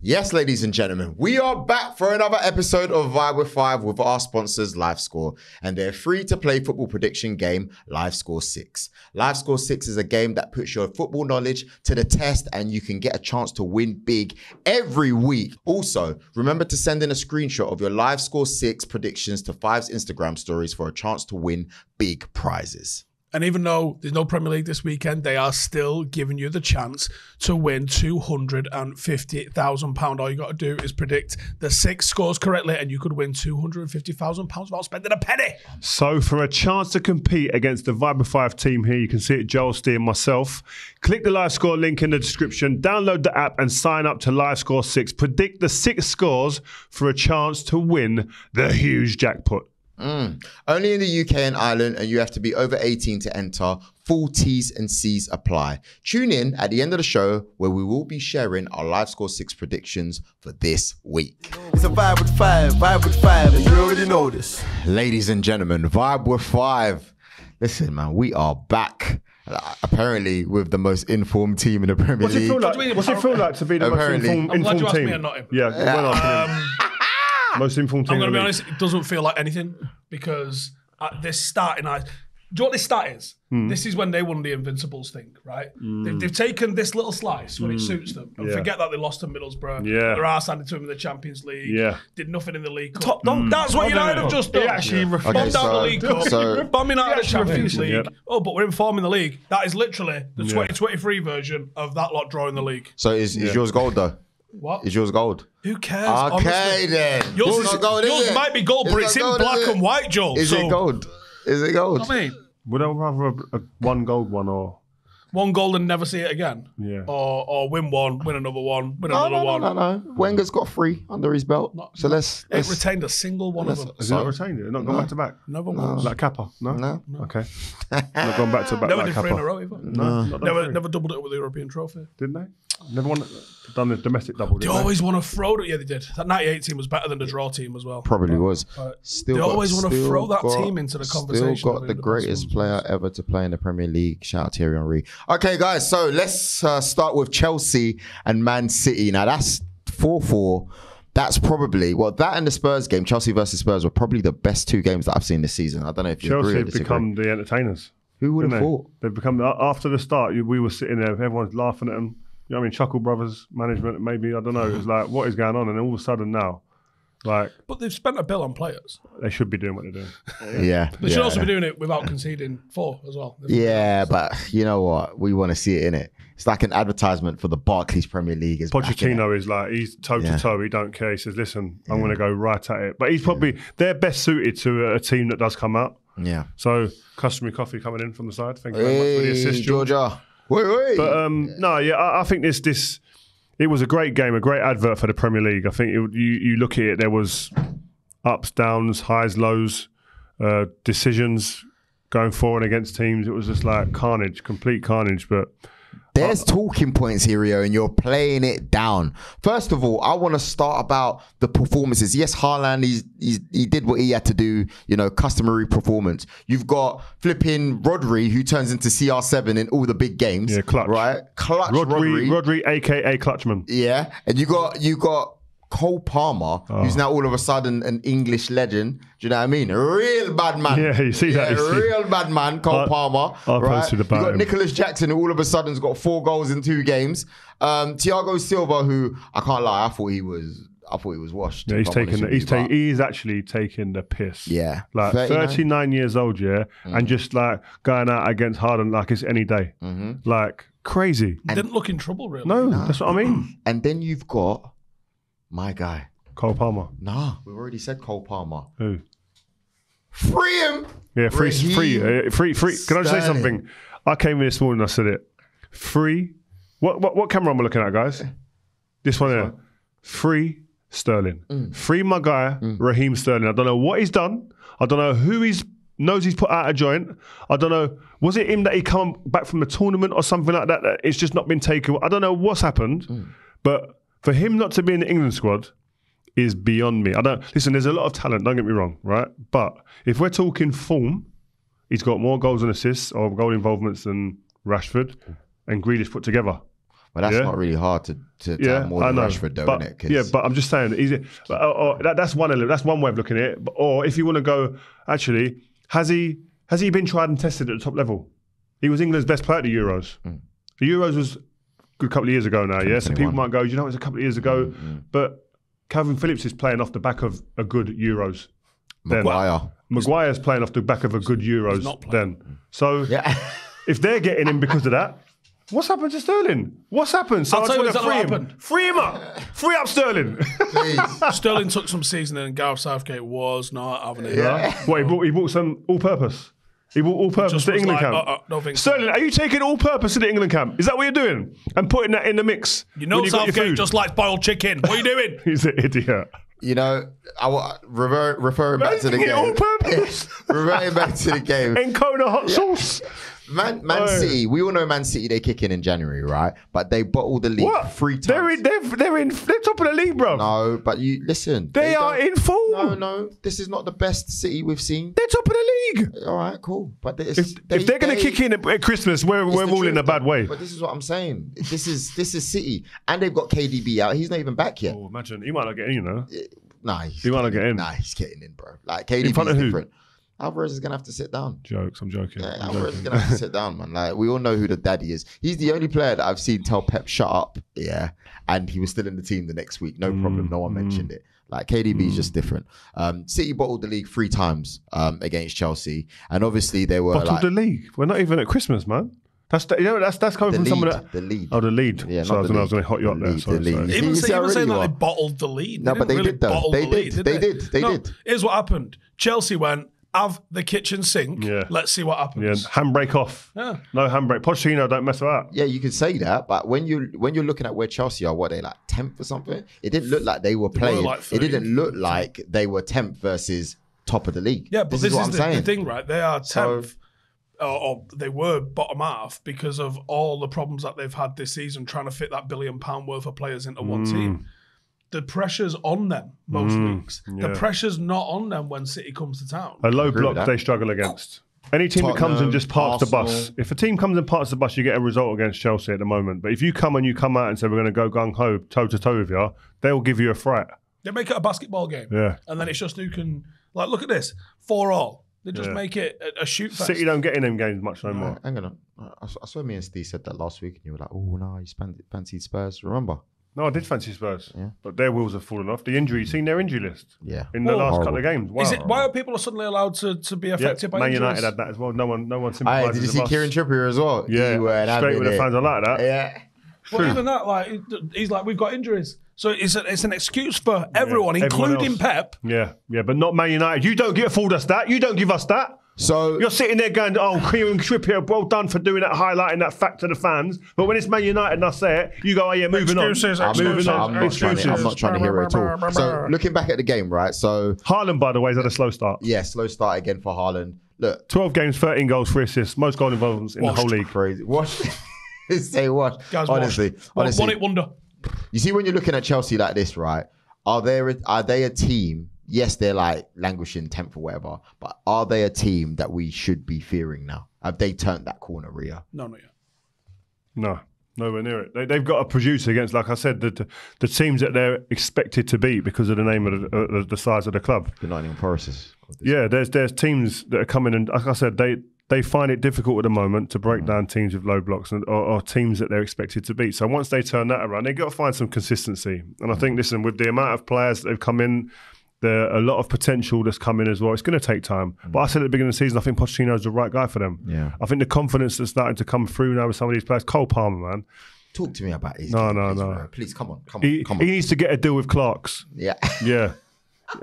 Yes, ladies and gentlemen, we are back for another episode of Vibe with Five with our sponsors, LiveScore, and their free-to-play football prediction game, LiveScore 6. LiveScore 6 is a game that puts your football knowledge to the test, and you can get a chance to win big every week. Also, remember to send in a screenshot of your LiveScore 6 predictions to Five's Instagram stories for a chance to win big prizes. And even though there's no Premier League this weekend, they are still giving you the chance to win £250,000. All you got to do is predict the 6 scores correctly, and you could win £250,000 without spending a penny. So for a chance to compete against the Vibe with 5 team here, you can see it, Joel, Steve, and myself. Click the LiveScore link in the description, download the app, and sign up to LiveScore 6. Predict the 6 scores for a chance to win the huge jackpot. Only in the UK and Ireland, and you have to be over 18 to enter. Full T's and C's apply. Tune in at the end of the show where we will be sharing our LiveScore 6 predictions for this week. It's a Vibe with 5, and you already know this. Ladies and gentlemen, Vibe with 5. Listen, man, we are back. Apparently with the most informed team in the Premier League. What's it feel like to be the most informed team? Most informed team. I'm going to be honest, it doesn't feel like anything because at this starting night, do you know what this start is? This is when they won the Invincibles thing, right? They've taken this little slice when it suits them and forget that they lost to Middlesbrough. Their arse handed to them in the Champions League. Did nothing in the League Cup. That's what United have just done. Bombed out the League Cup, bombing out of the Champions League. Oh, but we're informing the league. That is literally the 2023 version of that lot drawing the league. So is yours gold though? What? Is yours gold? Who cares? Okay, then. Yours might be gold, but it's in black and white, Joel. Is it gold? Is it gold? I mean, would I rather a one gold one or one gold and never see it again? Yeah. Or win one, win another one, win another one. No. Wenger's got 3 under his belt. So let's it retained a single one of them. Has it not retained it? Not gone back to back? Never once. Like Kappa? No. Okay. Not gone back to back Never like did Kappa. 3 in a row either. No. Never doubled it with the European trophy. Didn't they? Never done the domestic double. They always want to throw it. Yeah, they did. That 98 team was better than the draw team as well. Probably was. They always want to throw that team into the conversation. Still got the greatest player ever to play in the Premier League. Shout out Thierry Henry. Okay, guys, so let's start with Chelsea and Man City. Now, that's 4-4. That's probably, that and the Spurs game, Chelsea versus Spurs, were probably the best 2 games that I've seen this season. I don't know if you agree or Chelsea have become the entertainers. Who would have thought? They've become, after the start, we were sitting there, everyone's laughing at them. You know what I mean? Chuckle Brothers management, maybe, I don't know. It was like, what is going on? And then all of a sudden now, like... But they've spent a bill on players. They should be doing what they're doing. They should also be doing it without conceding 4 as well. Yeah, but you know what? We want to see it in it. It's like an advertisement for the Barclays Premier League. Pochettino is like, he's toe-to-toe. He don't care. He says, listen, I'm going to go right at it. But he's probably, they're best suited to a team that does come out. Yeah. So, customary coffee coming in from the side. Thank you very much for the assist, Georgia. Wait. But I think this it was a great game, a great advert for the Premier League. I think you look at it, there was ups, downs, highs, lows, decisions going for and against teams. It was just like carnage, complete carnage. But there's talking points here, Rio, and you're playing it down. First of all, I want to start about the performances. Yes, Haaland, he did what he had to do, customary performance. You've got flipping Rodri, who turns into CR7 in all the big games. Yeah, clutch. Right? Clutch Rodri, a.k.a. Clutchman. Yeah, and you got Cole Palmer, who's now all of a sudden an English legend. Do you know what I mean? A real bad man. Yeah, you see that. Real bad man, Cole Palmer. Right? You got Nicholas Jackson, who all of a sudden has got 4 goals in 2 games. Thiago Silva, who I can't lie, I thought he was washed. Yeah, he's actually taking the piss. Yeah. Like 39 years old, and just like going out against Harden like it's any day. Like crazy. He didn't look in trouble, really. No, that's what I mean. And then you've got my guy. Cole Palmer. Nah, we've already said Cole Palmer. Who? Free him. Yeah, free. Can I just say something? I came in this morning and I said it. Free. What camera am I looking at, guys? This one here. Free Sterling. Free my guy, Raheem Sterling. I don't know what he's done. I don't know who knows he's put out a joint. I don't know. Was it him that he come back from the tournament or something like that? That it's just not been taken. I don't know what's happened, but for him not to be in the England squad is beyond me. Listen, there's a lot of talent, don't get me wrong, right? But if we're talking form, he's got more goals and assists or goal involvements than Rashford and Grealish put together. But that's not really hard to have more than Rashford, though, isn't it? Yeah, but I'm just saying, that's one element. That's one way of looking at it. Or if you want to go, actually, has he been tried and tested at the top level? He was England's best player at the Euros. The Euros was a good couple of years ago now, yeah? So people might go, you know, it was a couple of years ago. But Calvin Phillips is playing off the back of a good Euros. Maguire's playing off the back of a good Euros then. So if they're getting him because of that, what's happened to Sterling? What's happened? So I'll tell you free what him. happened. Free him up. Free up Sterling. Sterling took some seasoning and Gareth Southgate was not having it. What, he bought some all-purpose? He bought all-purpose to England camp? Sterling, are you taking all-purpose to the England camp? Is that what you're doing? And putting that in the mix? You know Southgate just likes boiled chicken. What are you doing? He's an idiot. You know, referring back to the game. All-purpose. Reverting back to the game. Encona hot sauce. Man City, we all know Man City, they kick in January, right? But they bottled the league 3 times. They're top of the league, bro. No, but you listen. They are in form. No. This is not the best City we've seen. They're top of the league. All right, cool. But if they're going to kick in at Christmas, we're all in a bad way. But this is what I'm saying. This is City. And they've got KDB out. He's not even back yet. Oh, imagine. He might not get in, you know. He might not get in. Nah, he's getting in, bro. Like, KDB is different. Alvarez is going to have to sit down. I'm joking. Yeah, Alvarez is going to have to sit down, man. Like, we all know who the daddy is. He's the only player that I've seen tell Pep, shut up. Yeah. And he was still in the team the next week. No problem. No one mentioned it. Like, KDB is just different. City bottled the league 3 times against Chelsea. And obviously they were bottled the league? We're not even at Christmas, man. That's coming from someone that... The lead. Oh, the lead. Yeah, so I was going to hot you up there. Sorry. Even saying that they bottled the lead. No, but they did though. They did. Here's what happened. Chelsea went, have the kitchen sink. Yeah. Let's see what happens. Yeah. Handbrake off. Yeah. No handbrake. Pochettino, don't mess with that. Yeah, you could say that, but when you're looking at where Chelsea are, what they like 10th or something? It didn't look like they were playing. It didn't look like they were 10th versus top of the league. Yeah, but this is the thing, right? They are 10th. Or they were bottom half because of all the problems that they've had this season trying to fit that £1 billion worth of players into one team. The pressure's on them most weeks. Yeah. The pressure's not on them when City comes to town. A low block they struggle against. Any team that comes and just parks Arsenal. The bus. If a team comes and parks the bus, you get a result against Chelsea at the moment. But if you come out and say we're going to go gung-ho, toe-to-toe with you, they'll give you a fright. They make it a basketball game. Yeah. And then it's just who can... Like, look at this. 4-4. They just make it a shoot fest. City don't get in them games much no more. Hang on. I saw me and Steve said that last week and you were like, oh, no, you fancied Spurs. Remember? No, I did fancy Spurs. Yeah. But their wheels have fallen off. The injury, you've seen their injury list? Yeah. In the last couple of games. Wow. Why are people suddenly allowed to be affected by Man injuries? United had that as well. No one sympathises. Did you see Kieran Trippier as well? Yeah. Straight with the fans. I like that. Yeah. Well, even that, like, he's like, we've got injuries. So it's an excuse for everyone, including Pep. Yeah, but not Man United. You don't afford us that. You don't give us that. So you're sitting there going, "Oh, Kieran Trippier, well done for doing that, highlighting that fact to the fans." But when it's Man United and I say it, you go, "Oh yeah, moving on." I'm not trying to hear it at all. So looking back at the game, right? So Haaland, by the way, has had a slow start. Yeah, slow start again for Haaland. Look, 12 games, 13 goals, 3 assists, most goal involvements in the whole league. Crazy. What? Say what? Guys, honestly, one-hit wonder. You see, when you're looking at Chelsea like this, right? Are they a team? Yes, they're like languishing 10th or whatever, but are they a team that we should be fearing now? Have they turned that corner, Ria? No, not yet. No, nowhere near it. They've got to produce against, like I said, the teams that they're expected to beat because of the name of the size of the club. The Nottingham Forest. Yeah, there's teams that are coming and, like I said, they find it difficult at the moment to break down teams with low blocks or teams that they're expected to beat. So once they turn that around, they've got to find some consistency. And I think, listen, with the amount of players that have come in, there are a lot of potential that's come in as well. It's going to take time. But I said at the beginning of the season, I think Pochettino's the right guy for them. Yeah. I think the confidence that's starting to come through now with some of these players. Cole Palmer, man. Talk to me about his No. Please, come on. He needs to get a deal with Clark's. Yeah. Yeah.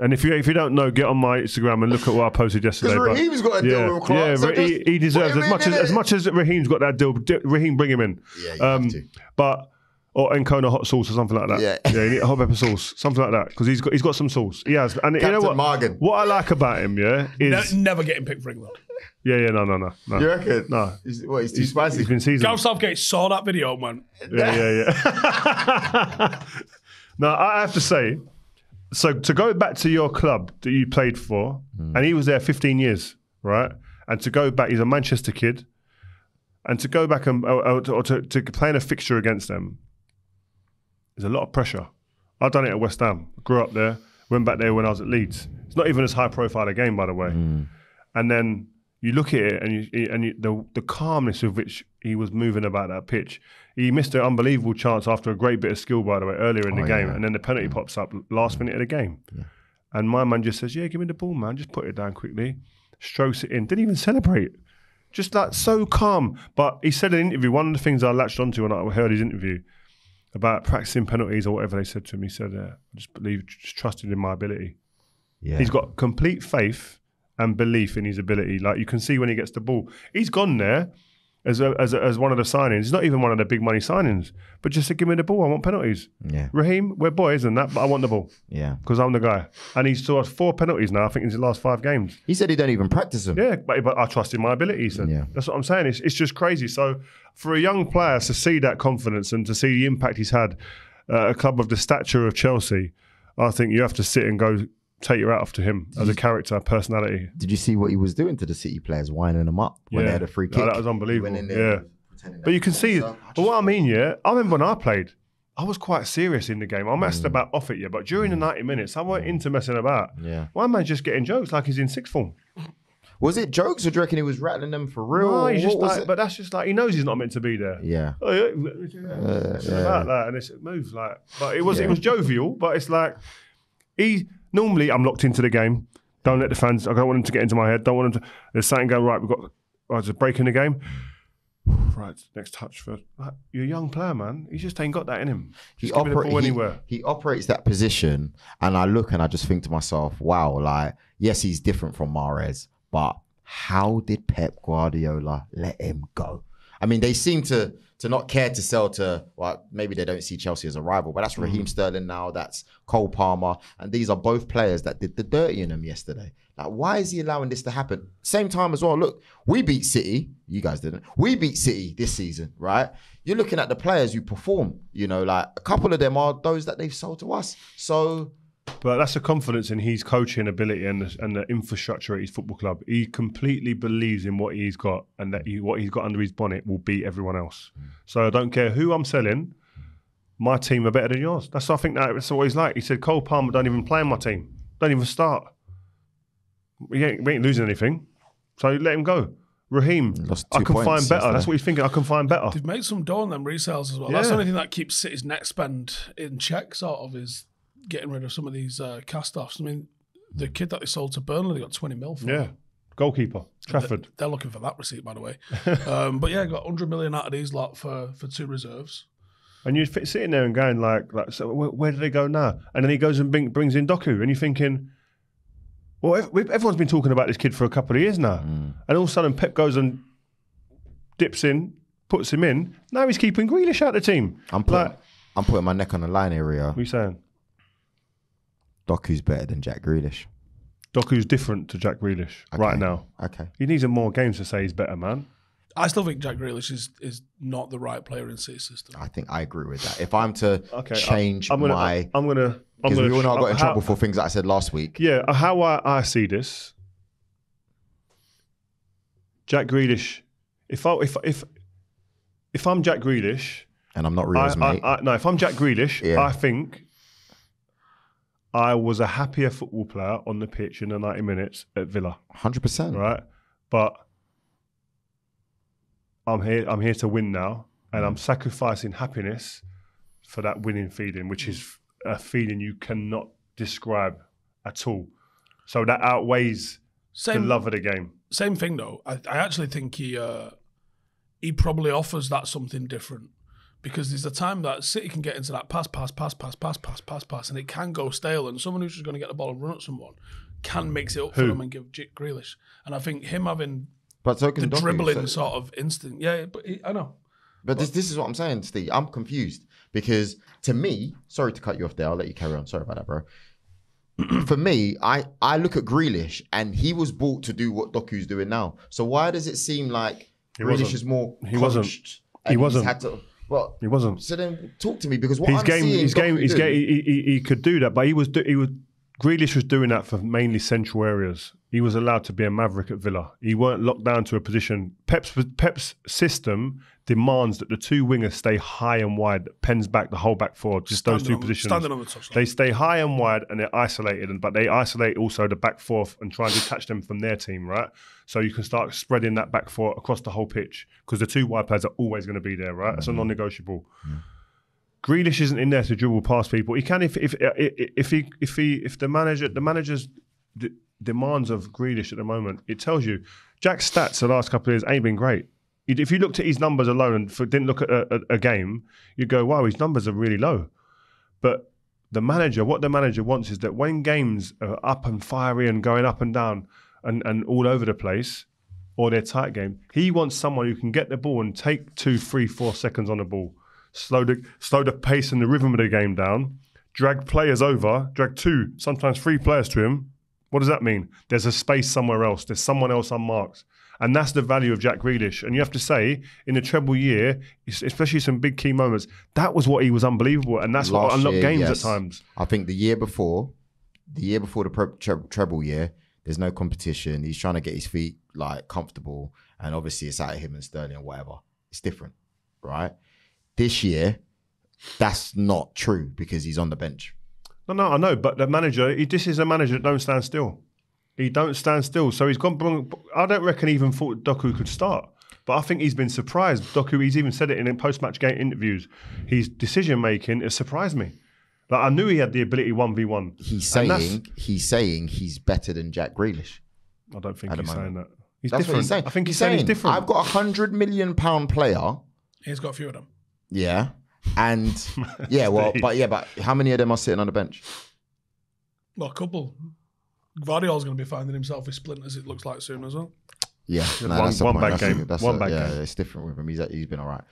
And if you don't know, get on my Instagram and look at what I posted yesterday. Because Raheem's got a deal with Clark's. Yeah, he deserves as much as Raheem's got that deal. Raheem, bring him in. Yeah, you have to. But or Encona hot sauce or something like that. Yeah, you need a hot pepper sauce, something like that, because he's got some sauce. He has, and Captain you know what? Morgan. What I like about him, is never getting picked for England. Yeah, no. You reckon? No. He's too spicy. He's been seasoned. Gareth Southgate saw that video and went, Yeah. No, I have to say, so to go back to your club that you played for, and he was there 15 years, right? And to go back, he's a Manchester kid. And to go back or to play in a fixture against them is a lot of pressure. I've done it at West Ham. Grew up there. Went back there when I was at Leeds. It's not even as high profile a game, by the way. And then you look at it and the calmness with which he was moving about that pitch. He missed an unbelievable chance after a great bit of skill, by the way, earlier in the game. And then the penalty pops up last minute of the game. And my man just says, yeah, give me the ball, man. Just put it down quickly. Strokes it in. Didn't even celebrate. Just like so calm. But he said in an interview, one of the things I latched onto when I heard his interview about practicing penalties or whatever they said to him, he said, I just trusted in my ability. Yeah. He's got complete faith and belief in his ability. Like you can see when he gets the ball. He's gone there as one of the signings. He's not even one of the big money signings, but just to give me the ball. I want penalties. Yeah. Raheem, we're boys and that, but I want the ball. Yeah. Because I'm the guy. And he's scored 4 penalties now, I think, in his last 5 games. He said he don't even practice them. Yeah, but I trust in my ability, he said. Yeah. That's what I'm saying. It's just crazy. So for a young player to see that confidence and to see the impact he's had at a club of the stature of Chelsea, I think you have to sit and go, take your hat off to him as a character, personality. Did you see what he was doing to the City players, winding them up when they had a free kick? Oh, that was unbelievable. But you can see, but what I mean, I remember when I played, I was quite serious in the game. I messed about off it, but during the 90 minutes, I weren't into messing about. Yeah. One man's just getting jokes like he's in sixth form. Was it jokes or do you reckon he was rattling them for real? No, he's just like, but that's just like, he knows he's not meant to be there. Yeah. About that, and it moves like, but it was jovial, but it's like, normally I'm locked into the game. Don't let the fans, I don't want them to get into my head. Don't want them to, there's something going, right, there's a break in the game. Right, next touch first. Like, you're a young player, man. He just ain't got that in him. Just give me the ball anywhere. He operates that position, and I look and I just think to myself, wow, like, yes, he's different from Mahrez, but how did Pep Guardiola let him go? I mean, they seem to not care to sell to, well, maybe they don't see Chelsea as a rival, but that's Raheem Sterling now, that's Cole Palmer, and these are both players that did the dirty in them yesterday. Like, why is he allowing this to happen? Same time as well, look, we beat City, you guys didn't, we beat City this season, right? You're looking at the players who perform, like a couple of them are those that they've sold to us. So... But that's a confidence in his coaching ability and the infrastructure at his football club. He completely believes in what he's got and that what he's got under his bonnet will beat everyone else. So I don't care who I'm selling, my team are better than yours. I think that's what he's like. He said, Cole Palmer don't even play in my team. Don't even start. We ain't losing anything. So let him go. Raheem, I can find better. That's what he's thinking. I can find better. They've made some dough on them resales as well. Yeah. That's the only thing that keeps City's net spend in check, sort of, is getting rid of some of these cast-offs. I mean, the kid that they sold to Burnley, they got 20 mil for. Yeah, goalkeeper, Trafford. They're looking for that receipt, by the way. But yeah, got 100 million out of these lot for 2 reserves. And you're sitting there and going like so where do they go now? And then he goes and brings in Doku, and you're thinking, well, everyone's been talking about this kid for a couple of years now. And all of a sudden Pep goes and dips in, puts him in. Now he's keeping Grealish out of the team. I'm putting my neck on the line here, Rio. What are you saying? Doku's better than Jack Grealish. Doku's different to Jack Grealish right now. Okay. He needs more games to say he's better, man. I still think Jack Grealish is not the right player in City's system. I think I agree with that. If I'm to change because we all know I got in trouble for things that I said last week. Yeah, how I see this, Jack Grealish, if I'm Jack Grealish, and I'm not Rio's mate. No, if I'm Jack Grealish, I think I was a happier football player on the pitch in the 90 minutes at Villa. 100%. Right? But I'm here to win now, and I'm sacrificing happiness for that winning feeling, which is a feeling you cannot describe at all. So that outweighs the love of the game. Same thing though. I actually think he probably offers that something different. Because there's a time that City can get into that pass, and it can go stale. And someone who's just going to get the ball and run at someone can mix it up for them and give Jack Grealish. And I think him having the dribbling sort of instinct. Yeah, but I know. But this is what I'm saying, Steve. I'm confused because to me, sorry to cut you off there. I'll let you carry on. Sorry about that, bro. For me, I look at Grealish and he was bought to do what Doku's doing now. So why does it seem like Grealish is more polished? He wasn't. Well, he wasn't. So then talk to me because what he could do that, but he was Grealish was doing that for mainly central areas. He was allowed to be a maverick at Villa. He weren't locked down to a position. Pep's system demands that the two wingers stay high and wide, pens back the whole back four, just those two positions. Standing on the touchline. They stay high and wide and they're isolated, but they isolate also the back four and try and detach them from their team, right? So you can start spreading that back four across the whole pitch because the two wide players are always going to be there, right? That's a non-negotiable. Grealish isn't in there to dribble past people. He can if the manager's demands of Grealish at the moment. It tells you Jack's stats the last couple of years ain't been great. If you looked at his numbers alone and didn't look at a game, you'd go, wow, his numbers are really low. But what the manager wants is that when games are up and fiery and going up and down and all over the place, or they're tight game, he wants someone who can get the ball and take 2, 3, 4 seconds on the ball. Slow the pace and the rhythm of the game down, drag players over, drag 2, sometimes 3 players to him. What does that mean? There's a space somewhere else. There's someone else unmarked. And that's the value of Jack Grealish. And you have to say, in a treble year, especially some big key moments, that was what he was unbelievable. And that's what unlocked games at times. I think the year before the treble year, there's no competition. He's trying to get his feet like comfortable. And obviously it's out of him and Sterling or whatever. It's different, right? This year, that's not true because he's on the bench. No, I know, but the manager, this is a manager that don't stand still. He don't stand still. So he's gone. I don't reckon he even thought Doku could start. But I think he's been surprised. Doku, he's even said it in post-match game interviews. His decision-making has surprised me. Like, I knew he had the ability 1v1. He's saying he's better than Jack Grealish. I don't think he's saying that. That's different. What he's saying. I think he's saying he's different. I've got £100 million player. He's got a few of them. Yeah. And but how many of them are sitting on the bench? Well, a couple. Guardiola's going to be finding himself with splinters, it looks like, soon as well. Yeah, one bad game. It's different with him. He's been all right.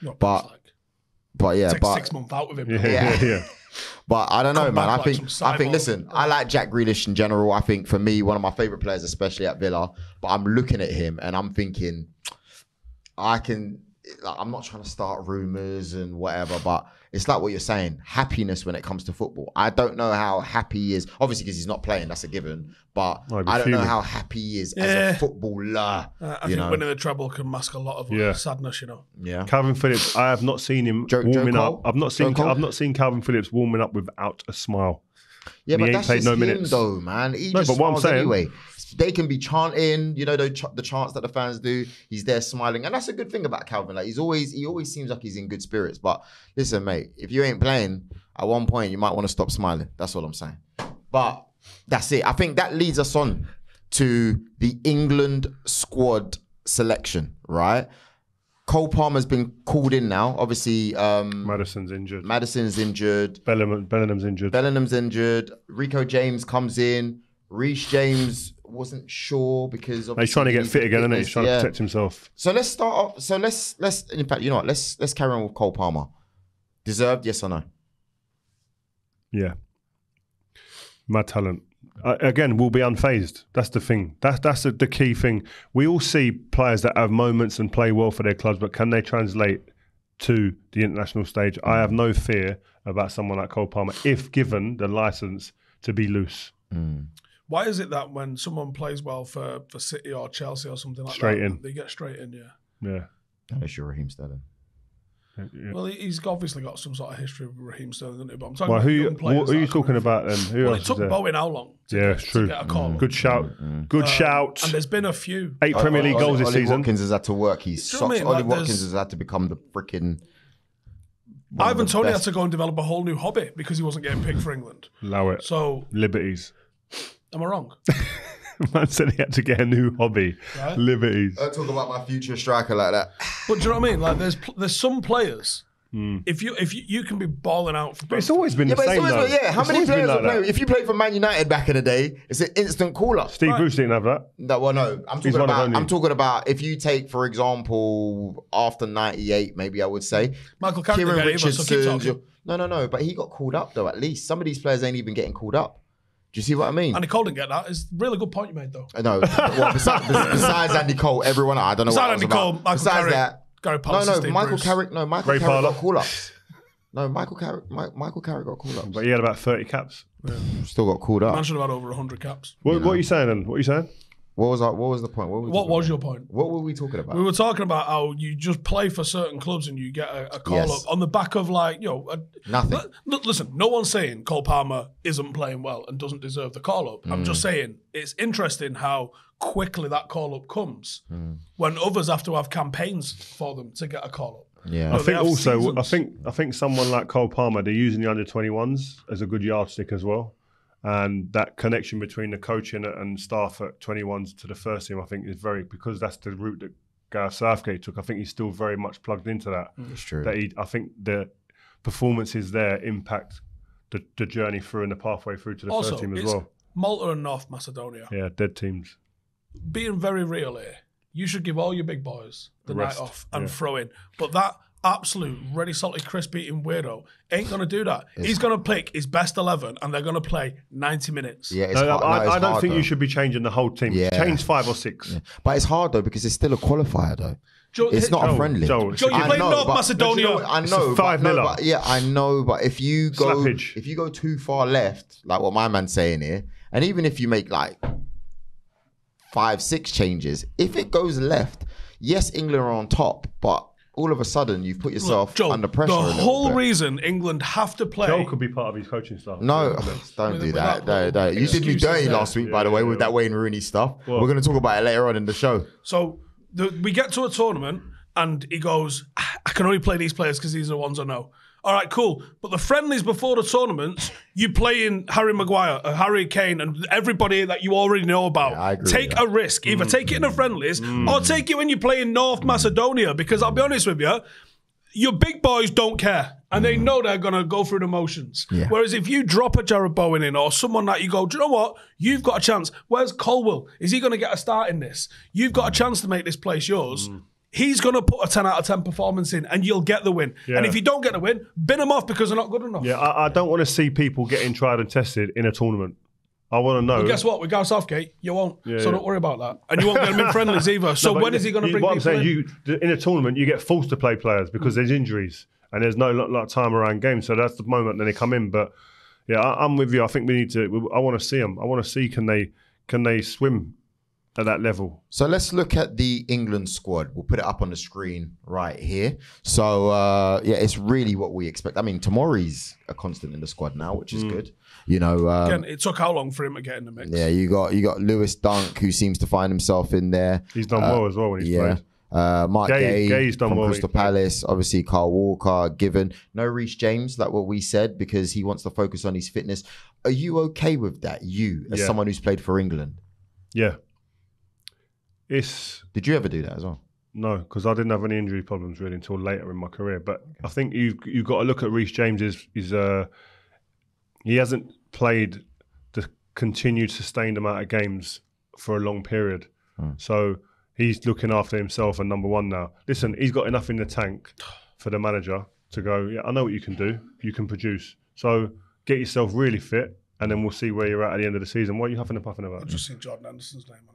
Take 6 months out with him. Yeah. But I don't know, man. I think. Listen, I like Jack Grealish in general. I think for me, one of my favourite players, especially at Villa. But I'm looking at him and I'm thinking, I'm not trying to start rumours and whatever, but it's like what you're saying, happiness when it comes to football. I don't know how happy he is, obviously because he's not playing, that's a given, but I don't know how happy he is as a footballer. I think winning the treble can mask a lot of sadness, Yeah. Calvin Phillips, I have not seen him warming up. I've not seen Calvin Phillips warming up without a smile. Yeah, but that's just him though, man. He just smiles anyway. They can be chanting, the chants that the fans do. He's there smiling, and that's a good thing about Calvin. Like he always seems like he's in good spirits. But listen, mate, if you ain't playing, at one point you might want to stop smiling. That's all I'm saying. But that's it. I think that leads us on to the England squad selection, right? Cole Palmer's been called in now. Obviously, Maddison's injured. Bellingham's injured. Rico James comes in. Reece James wasn't sure because he's trying to get fit again, isn't he? He's trying to protect himself. So let's start off. So let's in fact, you know what? Let's carry on with Cole Palmer. Deserved, yes or no? Yeah. Mad talent. Again, we'll be unfazed. That's the thing. That's the key thing. We all see players that have moments and play well for their clubs, but can they translate to the international stage? I have no fear about someone like Cole Palmer if given the license to be loose. Why is it that when someone plays well for City or Chelsea or something like straight that, in. They get straight in, Yeah. Unless you're Raheem Sterling. Yeah. Well, he's obviously got some sort of history with Raheem Sterling, doesn't he? But I'm talking about young players. What are you talking about then? Who else it took is there? Bowen how long? To get a call. Good shout. Good shout. And there's been a few. 8 Premier League goals this season. Watkins has had to work. Ollie Watkins has had to become the freaking... Ivan Toney had to go and develop a whole new hobby because he wasn't getting picked for England. Allow it. So Liberties. Am I wrong? Man said he had to get a new hobby. Right? Liberties. Don't talk about my future striker like that. But do you know what I mean? Like there's some players. If you can be balling out for. But it's always been the same. How many players are playing? If you played for Man United back in the day, it's an instant call up. Steve Bruce didn't have that. No. I'm talking about if you take, for example, after '98, maybe I would say Michael Carrick. Kieran Richardson. No. But he got called up though. At least some of these players ain't even getting called up. Do you see what I mean? Andy Cole didn't get that. It's a really good point you made, though. No. Well, besides Andy Cole, everyone, I don't know besides what Andy Cole, Michael besides Carrick, that. Gary Pallister, Michael Carrick got call-ups. No, Michael Carrick got called up. But he had about 30 caps. Still got called up. Man should have had over 100 caps. What are you saying then? What are you saying? What was the point? What was your point? What were we talking about? We were talking about how you just play for certain clubs and you get a call Yes. up on the back of like, Nothing. Listen, no one's saying Cole Palmer isn't playing well and doesn't deserve the call up. I'm just saying it's interesting how quickly that call up comes when others have to have campaigns for them to get a call up. Yeah. I they think have also, seasons. I think someone like Cole Palmer, they're using the under-21s as a good yardstick as well. And that connection between the coaching and staff at 21s to the first team, I think, is because that's the route that Gareth Southgate took. I think he's still very much plugged into that. It's true. I think the performances there impact the journey through and the pathway through to the Also, first team as it's well. Malta and North Macedonia. Yeah, dead teams. Being very real here, you should give all your big boys the Rest, night off and yeah. throw in. But that absolute ready salty crisp eating weirdo ain't going to do that. He's going to pick his best 11 and they're going to play 90 minutes. Yeah, it's No, hard. It's I don't hard, think though. you should be changing the whole team. Yeah. Change 5 or 6. Yeah. But it's hard though because it's still a qualifier though. Joe, It's not a Joel, friendly. Joel, Joe, you I played know, North but- Macedonia. but you know what? I know, It's a 5-0 but, up. yeah, I know. But if you go, Slappage. if you go too far left, like what my man's saying here, and even if you make like 5-6 changes, if it goes left, yes, England are on top, but all of a sudden you've put yourself Joe, under pressure. the a little whole bit. reason England have to play. Joel could be part of his coaching staff. No, don't With do that that. little Don't. You did me excuses dirty there. last week, by the way, with that Wayne Rooney stuff. What? We're going to talk about it later on in the show. So we get to a tournament and he goes, I can only play these players because these are the ones I know. All right, cool. But the friendlies before the tournaments, you play in Harry Maguire, Harry Kane, and everybody that you already know about. Yeah, I agree Take with that. a risk. Either take it in the friendlies or take it when you play in North Macedonia. Because I'll be honest with you, your big boys don't care. And they know they're going to go through the motions. Yeah. Whereas if you drop a Jared Bowen in or someone that you go, do you know what? You've got a chance. Where's Colwell? Is he going to get a start in this? You've got a chance to make this place yours. He's going to put a 10 out of 10 performance in and you'll get the win. Yeah. And if you don't get the win, bin them off because they're not good enough. Yeah, I don't want to see people getting tried and tested in a tournament. I want to know. But guess what? With Gareth Southgate, you won't. Yeah, so yeah. don't worry about that. And you won't get them in friendlies either. So No, but when is he going to bring what I'm people saying, in? in a tournament, you get forced to play players because there's injuries and there's no lot of time around games. So that's the moment then they come in. But yeah, I'm with you. I think we need to. I want to see them. I want to see can they swim at that level. So let's look at the England squad. We'll put it up on the screen right here. So yeah, it's really what we expect. I mean, Tomori's a constant in the squad now, which is good. You know, Again, it took how long for him to get in the mix? yeah, you got Lewis Dunk, who seems to find himself in there. He's done well as well when he's Yeah. played. Mark Gay's Gay done from well when Crystal he's played. Palace, obviously Carl Walker, Given. No Reece James, like what we said, because he wants to focus on his fitness. Are you okay with that, you, as Yeah. someone who's played for England? Yeah. Did you ever do that as well? No, because I didn't have any injury problems really until later in my career. But I think you've got to look at Reece James. He hasn't played the continued sustained amount of games for a long period. So he's looking after himself and number one now. Listen, he's got enough in the tank for the manager to go, yeah, I know what you can do. You can produce. So get yourself really fit and then we'll see where you're at the end of the season. What are you huffing and puffing about? I've just seen Jordan Anderson's name on it.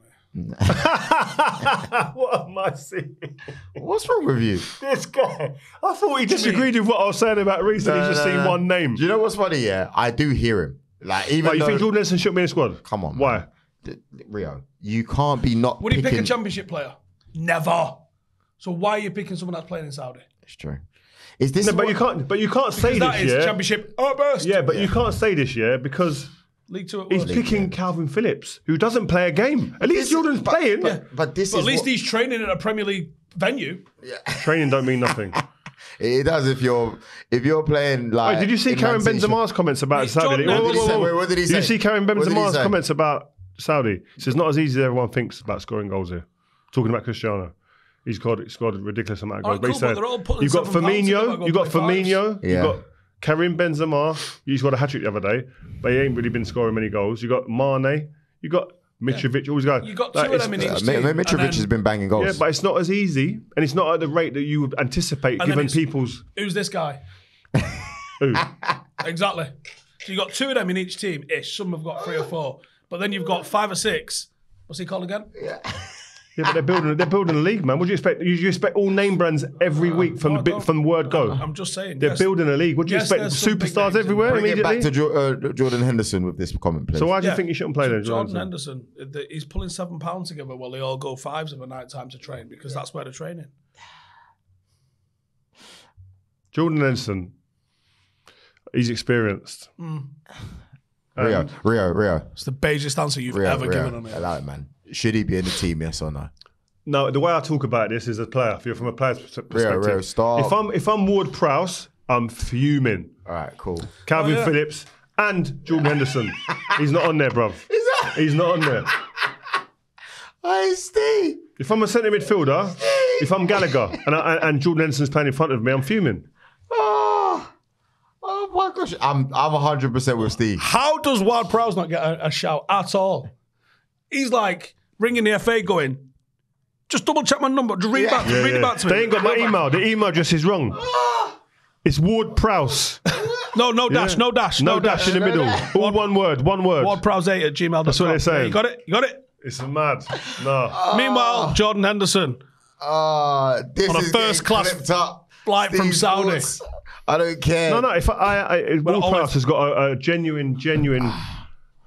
What am I seeing? What's wrong with you? This guy. I thought he disagreed with what I was saying about Reece and he's just seen one name. Do you know what's funny? Yeah, I do hear him. Like, even What, you though, think Jordan Henderson should be in the squad? come on, Why? man. Rio, you can't be not Would he picking. pick a championship player? Never. So why are you picking someone that's playing in Saudi? It's true. Is this? No, but what- you can't say That this is year. championship outburst. Yeah, but you can't say this year because League Two at he's worst. picking Calvin Phillips, who doesn't play a game. At least Jordan's playing. But this But is at least what- he's training at a Premier League venue. Training don't mean nothing. it does if you're playing like. Wait, did you see in Karim Man City. Benzema's comments about It's Saudi? Jordan Henderson. What did he Did say? you see Karim What did he Benzema's say? comments about Saudi? He says not as easy as everyone thinks about scoring goals here. Talking about Cristiano. He's scored a ridiculous amount of goals. Alright, But he cool, but said, they're all putting you've got £7 together, Firmino, go you've got 25s. Firmino, Yeah. you've got Karim Benzema. He's got a hat-trick the other day, but he ain't really been scoring many goals. You've got Mane, you've got Mitrovic, always going. You got two of them in each team. Mitrovic and then- has been banging goals. Yeah, but it's not as easy, and it's not at the rate that you would anticipate And then given it's- people's... Who's this guy? Who? Exactly. So you got two of them in each team ish. Some have got 3 or 4. But then you've got 5 or 6. What's he called again? Yeah, but they're building a league, man. What do you expect? You expect all name brands every week from word go. I'm just saying. They're building a league. What do you expect? Superstars everywhere Bring immediately? it back to Jordan Henderson with this comment, please. So why do you think you shouldn't play then, Jordan Henderson, he's pulling £7 together while they all go fives of a night time to train because that's where they're training. Jordan Henderson, he's experienced. Rio. It's the beigest answer you've ever given on it. I like it, man. Should he be in the team, yes or no? No, the way I talk about this is a player. If you're from a player's perspective. Rio, stop. If I'm Ward Prowse, I'm fuming. All right, cool. Calvin Phillips and Jordan Henderson. He's not on there, bruv. He's not on there. Hey, Steve. If I'm a centre midfielder, if I'm Gallagher and Jordan Henderson's playing in front of me, I'm fuming. Oh my gosh. I'm 100% with Steve. How does Ward Prowse not get a shout at all? He's like ringing the FA going, just double check my number. Just read it back to me. They ain't got my email. The email address is wrong. It's Ward Prowse. No dash. No dash in the middle. All one word. wardprowse8@gmail.com. That's what they're saying. Yeah, you got it? It's mad. No. Meanwhile, Jordan Henderson This on a is first class flight from Saudi. Sports. I don't care. No. If Ward Prowse has got a genuine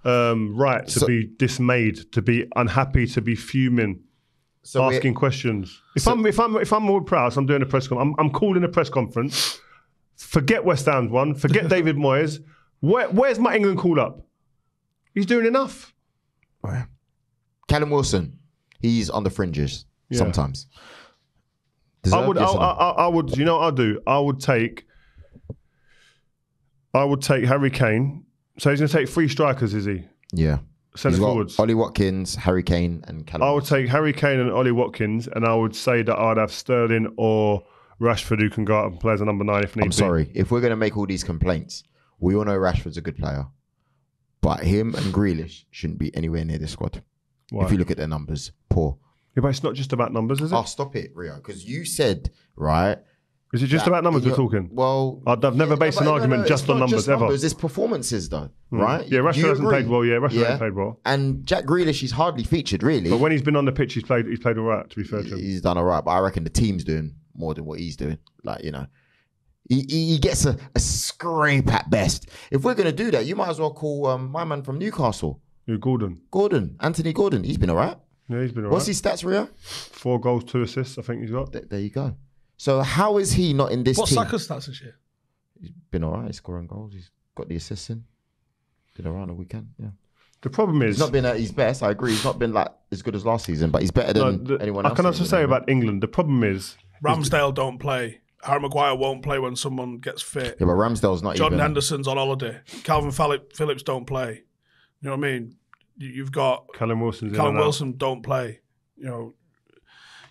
right to be dismayed, to be unhappy, to be fuming, asking questions. If I'm Ward Prowse, I'm doing a press conference. I'm calling a press conference. Forget West Ham one. Forget David Moyes. Where's my England call up? He's doing enough. Callum Wilson, he's on the fringes sometimes. I would. You know what I'll do? I would take Harry Kane. So he's going to take 3 strikers, is he? Yeah. Centre forwards. Ollie Watkins, Harry Kane, and Callum. I would take Harry Kane and Ollie Watkins, and I would say that I'd have Sterling or Rashford who can go out and play as a number 9 if need be. I'm sorry. If we're going to make all these complaints, we all know Rashford's a good player. But him and Grealish shouldn't be anywhere near this squad. Why? If you look at their numbers, poor. Yeah, but it's not just about numbers, is it? Oh, stop it, Rio. Because you said, right... Is it just about numbers we're talking? Well... I've never based an argument just on numbers, ever. It's performances, though, right? Yeah, Rashford hasn't played well. Rashford hasn't played well. And Jack Grealish, he's hardly featured, really. But when he's been on the pitch, he's played all right, to be fair to him. He's done all right, but I reckon the team's doing more than what he's doing. Like, you know... He gets a scrape at best. If we're going to do that, you might as well call my man from Newcastle. Who, Gordon? Anthony Gordon. He's been all right. Yeah, he's been all right. What's his stats, Rio? 4 goals, 2 assists, I think he's got. There you go. So how is he not in this What's team? Saka's stats this year? He's been all right. He's scoring goals. He's got the assists in. Been all right on the weekend, yeah. The problem is... He's not been at his best, I agree. He's not been like as good as last season, but he's better than anyone else. I can also say about England, the problem is... Ramsdale don't play. Harry Maguire won't play when someone gets fit. Yeah, but Ramsdale's not Jordan Henderson's on holiday. Calvin Phillips don't play. You know what I mean? You've got... Callum Wilson don't play. You know,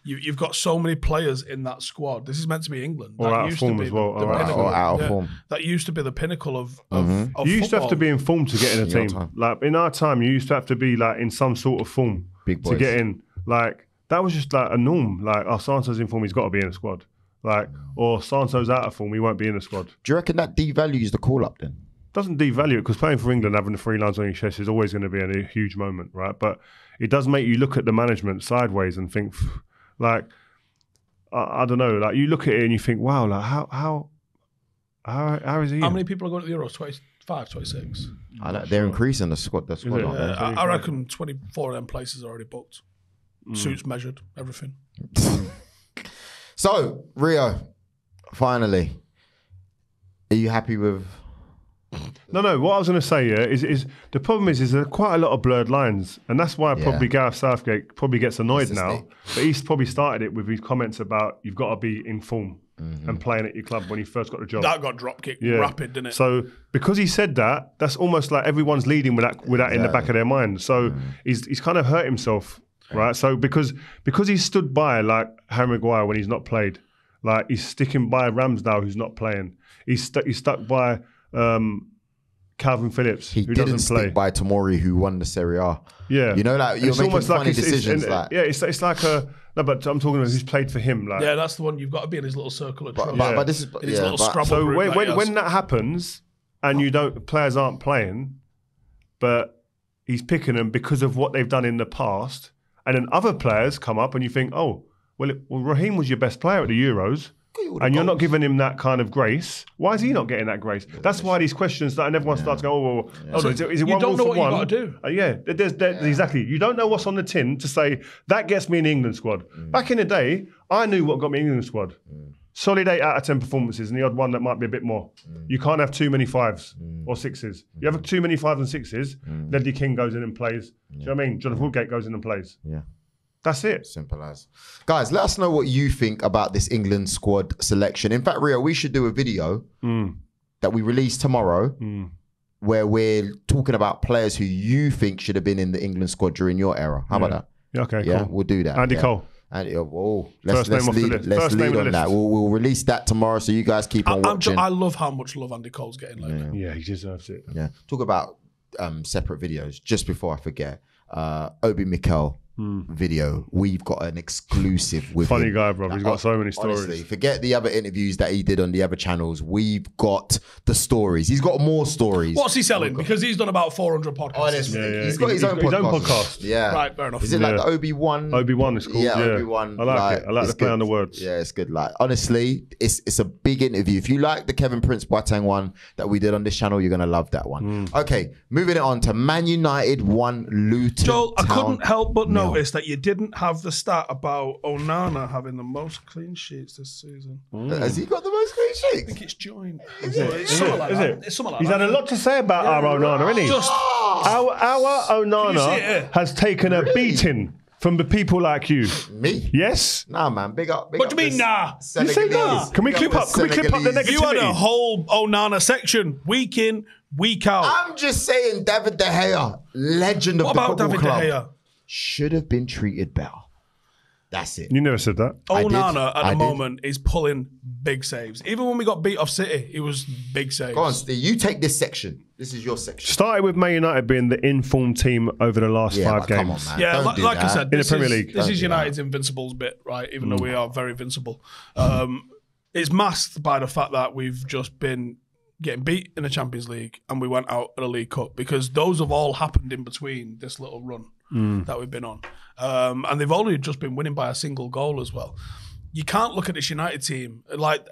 you've got so many players in that squad. This is meant to be England. Or out of form as well. Or out of form. That used to be the pinnacle of You used to have to be in form to get in a team. Like in our time, you used to have to be like in some sort of form to get in. Like that was just like a norm. Like, oh, Santo's in form, he's got to be in a squad. Like, or Santo's out of form, he won't be in the squad. Do you reckon that devalues the call-up then? Doesn't devalue it, because playing for England, having the 3 lines on your chest is always going to be a huge moment, right? But it does make you look at the management sideways and think, like, I don't know, like you look at it and you think, wow, like how is he? How many people are going to the Euros? 25, 26? I know, they're increasing the squad. I reckon 24 of them places are already booked. Suits measured, everything. So, Rio, finally, are you happy with... No. What I was going to say is the problem is there are quite a lot of blurred lines, and that's why probably Gareth Southgate probably gets annoyed now. But he's probably started it with his comments about you've got to be in form and playing at your club when you first got the job. That got drop kicked rapid, didn't it? So because he said that, that's almost like everyone's leading with that in the back of their mind. So he's kind of hurt himself. Right, so because he's stood by like Harry Maguire when he's not played, like he's sticking by Ramsdale who's not playing. He's stuck by Calvin Phillips who doesn't play. Stick by Tomori who won the Serie A. Yeah, you know, like you're making funny decisions. It's like a no, but I'm talking about who's played for him. Like, yeah, that's the one. You've got to be in his little circle of trust. But this is so when that happens and players aren't playing, but he's picking them because of what they've done in the past. And then other players come up and you think, oh, well, Raheem was your best player at the Euros. And you're not giving him that kind of grace. Why is he not getting that grace? That's why these questions and everyone starts going, is it you one don't know rule what for one? you got to do. Exactly. You don't know what's on the tin to say, that gets me in the England squad. Back in the day, I knew what got me in the England squad. Solid 8 out of 10 performances and the odd one that might be a bit more. You can't have too many 5s or 6s. You have too many 5s and 6s, Ledley King goes in and plays. Do you know what I mean? Jonathan Woodgate goes in and plays. Yeah. That's it. Simple as. Guys, let us know what you think about this England squad selection. In fact, Rio, we should do a video that we release tomorrow where we're talking about players who you think should have been in the England squad during your era. How about that? Yeah, okay, yeah, cool. We'll do that. Andy Cole. And let's name off the lead, list. let's First lead name on on the that. list. We'll release that tomorrow, so you guys keep on watching. I love how much love Andy Cole's getting lately. Yeah, he deserves it. Yeah. Talk about separate videos. Just before I forget, Obi Mikel video. We've got an exclusive with Funny him. guy, bro. He's got so many stories. Honestly, forget the other interviews that he did on the other channels. We've got the stories. He's got more stories. What's he selling? Because he's done about 400 podcasts. Honestly, he's got his own podcast. Yeah. Right, fair enough. Is it like the Obi-Wan? Obi-Wan is cool. Yeah, Obi-Wan. I like it. I like the play on the words. Yeah, it's good. Like, honestly, it's a big interview. If you like the Kevin Prince Boateng one that we did on this channel, you're going to love that one. Okay, moving it on to Man United 1, Luton Joel, I Town couldn't help but 0. notice that you didn't have the stat about Onana having the most clean sheets this season. Has he got the most clean I sheets? think it's joint. Is It's something like that. it? It's something like He's that. had a lot to say about our Onana, hasn't he? Just Our Can you see it Onana here? has taken a beating from the people like you. Me? Yes? Nah, man. Big up. What do you mean, nah? You say nah. Can we clip up the negativity? You had a whole Onana section, week in, week out. I'm just saying, David De Gea, legend of What the about football David club, De Gea? should have been treated better. That's it. You never said that. I did. Onana at I the did. moment is pulling big saves. Even when we got beat off City, it was big saves. Go on, Steve. You take this section. This is your section. Started with Man United being the informed team over the last 5 but come games. on, man. Yeah, Don't do like I that. said, In the this Premier is, League. This Don't is do United's invincibles bit, right? Even though we are very invincible. It's masked by the fact that we've just been getting beat in the Champions League and we went out at the League Cup, because those have all happened in between this little run that we've been on. And they've only just been winning by a single goal as well. You can't look at this United team like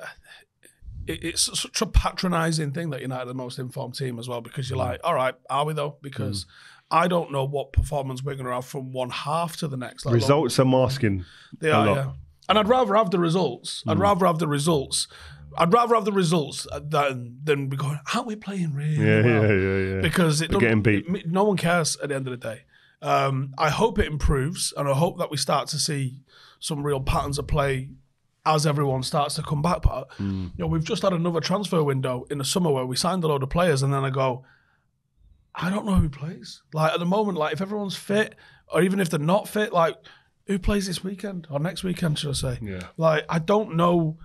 it's such a patronising thing that United are the most informed team as well, because you're like, all right, are we though? Because I don't know what performance we're going to have from one half to the next. Results are masking. They a are, lot. yeah. And I'd rather have the results. I'd rather have the results. I'd rather have the results than be going, aren't we playing really well? Yeah. Because We're getting beat. No one cares at the end of the day. I hope it improves, and I hope that we start to see some real patterns of play as everyone starts to come back. But you know, we've just had another transfer window in the summer where we signed a load of players, and then I go, I don't know who plays. Like at the moment, like if everyone's fit, or even if they're not fit, like who plays this weekend or next weekend, should I say? Yeah. Like I don't know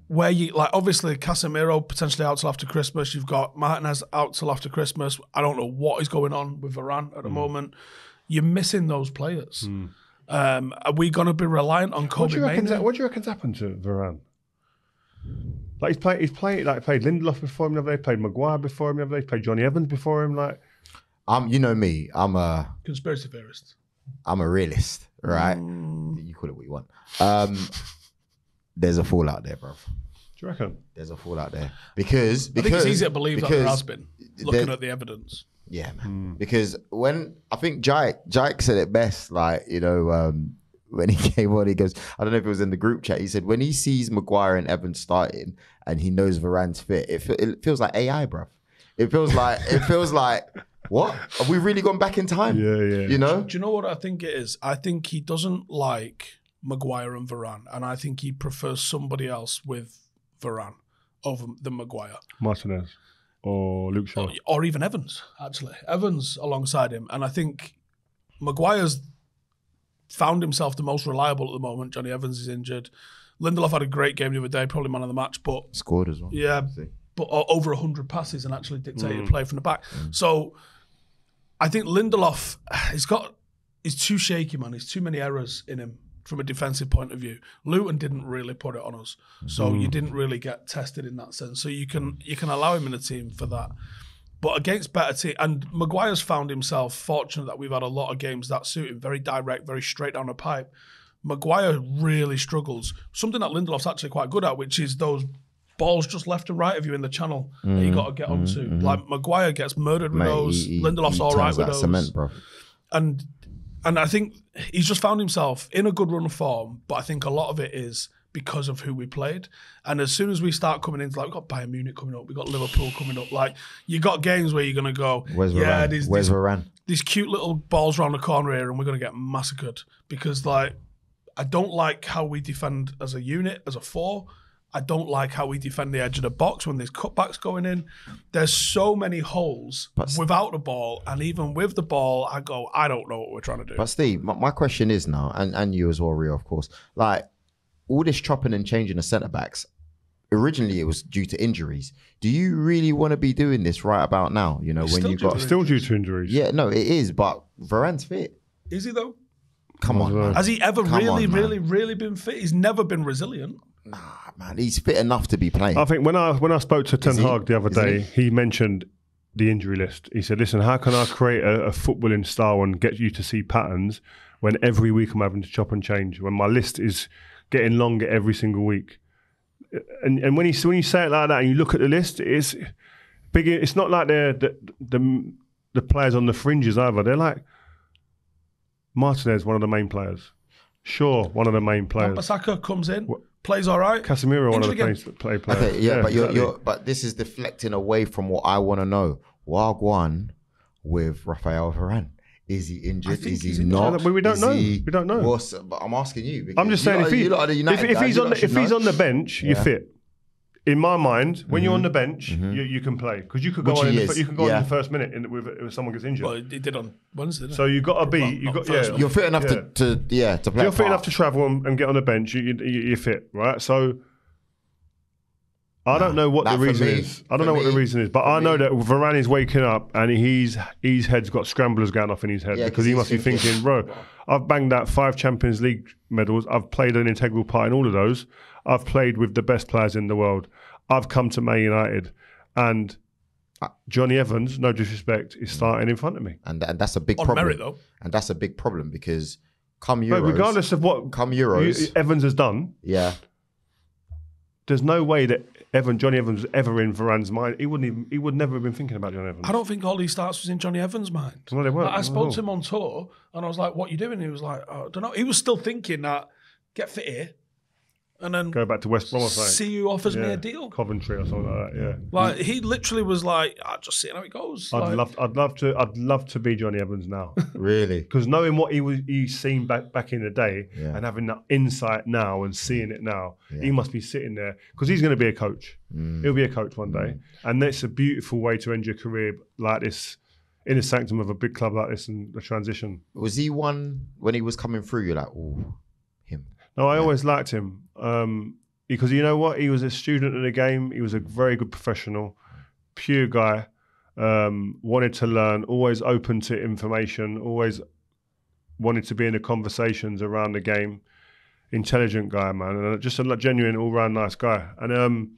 where you, like obviously Casemiro potentially out till after Christmas. You've got Martinez out till after Christmas. I don't know what is going on with Varane at the moment. You're missing those players. Are we going to be reliant on Kobe Mainoo? What do you reckon's happened to Varane? Like he's played Lindelof before him the other day, played Maguire before him the other day, played Johnny Evans before him. Like, You know me. I'm a Conspiracy theorist. realist, right? You call it what you want. There's a fallout there, bro. do you reckon? There's a fallout there because I think it's easy to believe that there has been, looking there- at the evidence. Yeah, man. Because when I think Jake said it best, like, you know, when he came on, he goes, I don't know if it was in the group chat, he said when he sees Maguire and Evans starting and he knows Varane's fit, it feels like AI, bruv. It feels like what? Have we really gone back in time? Yeah. You know? Do you know what I think it is? I think he doesn't like Maguire and Varane, and I think he prefers somebody else with Varane over than Maguire. Martinez or Luke Shaw. Or even Evans, actually. Evans alongside him. And I think Maguire's found himself the most reliable at the moment. Johnny Evans is injured. Lindelof had a great game the other day, probably man of the match, but Scored as well. yeah, but over 100 passes and actually dictated play from the back. So I think Lindelof, he's too shaky, man. He's too many errors in him from a defensive point of view. Luton didn't really put it on us, so you didn't really get tested in that sense. So you can allow him in the team for that. But against better team, and Maguire's found himself fortunate that we've had a lot of games that suit him, very direct, very straight down the pipe. Maguire really struggles. Something that Lindelof's actually quite good at, which is those balls just left and right of you in the channel that you got to get onto. Like Maguire gets murdered with those. Lindelof's all right with those. Cement, bro. And I think he's just found himself in a good run of form, but I think a lot of it is because of who we played. And as soon as we start coming in, like we've got Bayern Munich coming up, we've got Liverpool coming up. Like you got games where you're going to go, Where's Varane? Where's Varane? These cute little balls around the corner here, and we're going to get massacred because like I don't like how we defend as a unit, as a four. I don't like how we defend the edge of the box when there's cutbacks going in. There's so many holes without the ball, and even with the ball, I don't know what we're trying to do. But Steve, my question is now, and you as well, Rio, of course, like all this chopping and changing the centre-backs, originally it was due to injuries. Do you really want to be doing this right about now? You know, It's when still you due got... to Still due to injuries. Yeah, no, it is, but Varane's fit. Is he though? Come on, man. Has he ever Come on, man. really been fit? He's never been resilient. Nah, man, he's fit enough to be playing. I think when I spoke to Ten he? Hag the other Is day, he mentioned the injury list. He said, listen, how can I create a footballing style and get you to see patterns when every week I'm having to chop and change, when my list is getting longer every single week? And when you say it like that and you look at the list, it's big. It's not like they're the players on the fringes either. They're like Martinez, one of the main players. Shaw, one of the main players. Wan-Bissaka comes in, plays all right. Casemiro, one of the Injured players. Okay, yeah, but exactly. but this is deflecting away from what I want to know. Wagwan with Rafael Varane. Is he injured? think Is he's he injured. not? But we don't Is know. he- We don't know. But I'm asking you. because I'm just saying, if you lot are the United guys, he's you on lot should know. on the bench, you're Yeah. fit. In my mind, when you're on the bench, you can play because you could go Which on. he In is, you can go yeah. on in the first minute if someone gets injured. Well, he did on Wednesday. Didn't So he? you got to be. Well, You not got first yeah. You're fit enough Yeah. to play. You're a fit enough part. to travel and get on the bench. You're fit, right? So I don't know what that the for reason me- is. I don't for know what the me- reason is, but for I know me- that Varane is waking up and his head's got scramblers going off in his head Yeah, because 'cause he he's must be thinking, bro, I've banged out 5 Champions League medals. I've played an integral part in all of those. I've played with the best players in the world. I've come to Man United, and Johnny Evans, no disrespect, is starting in front of me. and that's a big On problem. merit, though. And that's a big problem because come Euros, But regardless of what come Euros, Evans has done, yeah, there's no way that Johnny Evans was ever in Varane's mind. He would never have been thinking about Johnny Evans. I don't think all these starts was in Johnny Evans' mind. No, they weren't. Like, I Not spoke at to him on tour and I was like, what you doing? He was like, oh, I don't know. He was still thinking that, get fit here and then Go back to West Brom or something. see who offers me Yeah. a deal. Coventry or something like that. Yeah. Like he literally was like, just seeing how it goes. I'd Like, love to be Johnny Evans now really. because knowing what he's seen back in the day Yeah. and having that insight now and seeing it now, Yeah. he must be sitting there because he's going to be a coach. He'll be a coach one day, and that's a beautiful way to end your career like this in the sanctum of a big club like this and the transition. Was he one when he was coming through? You're like, oh, him. No, I always liked him because you know what? He was a student of the game. He was a very good professional, pure guy, wanted to learn, always open to information, always wanted to be in the conversations around the game. Intelligent guy, man, and just a genuine all-round nice guy. And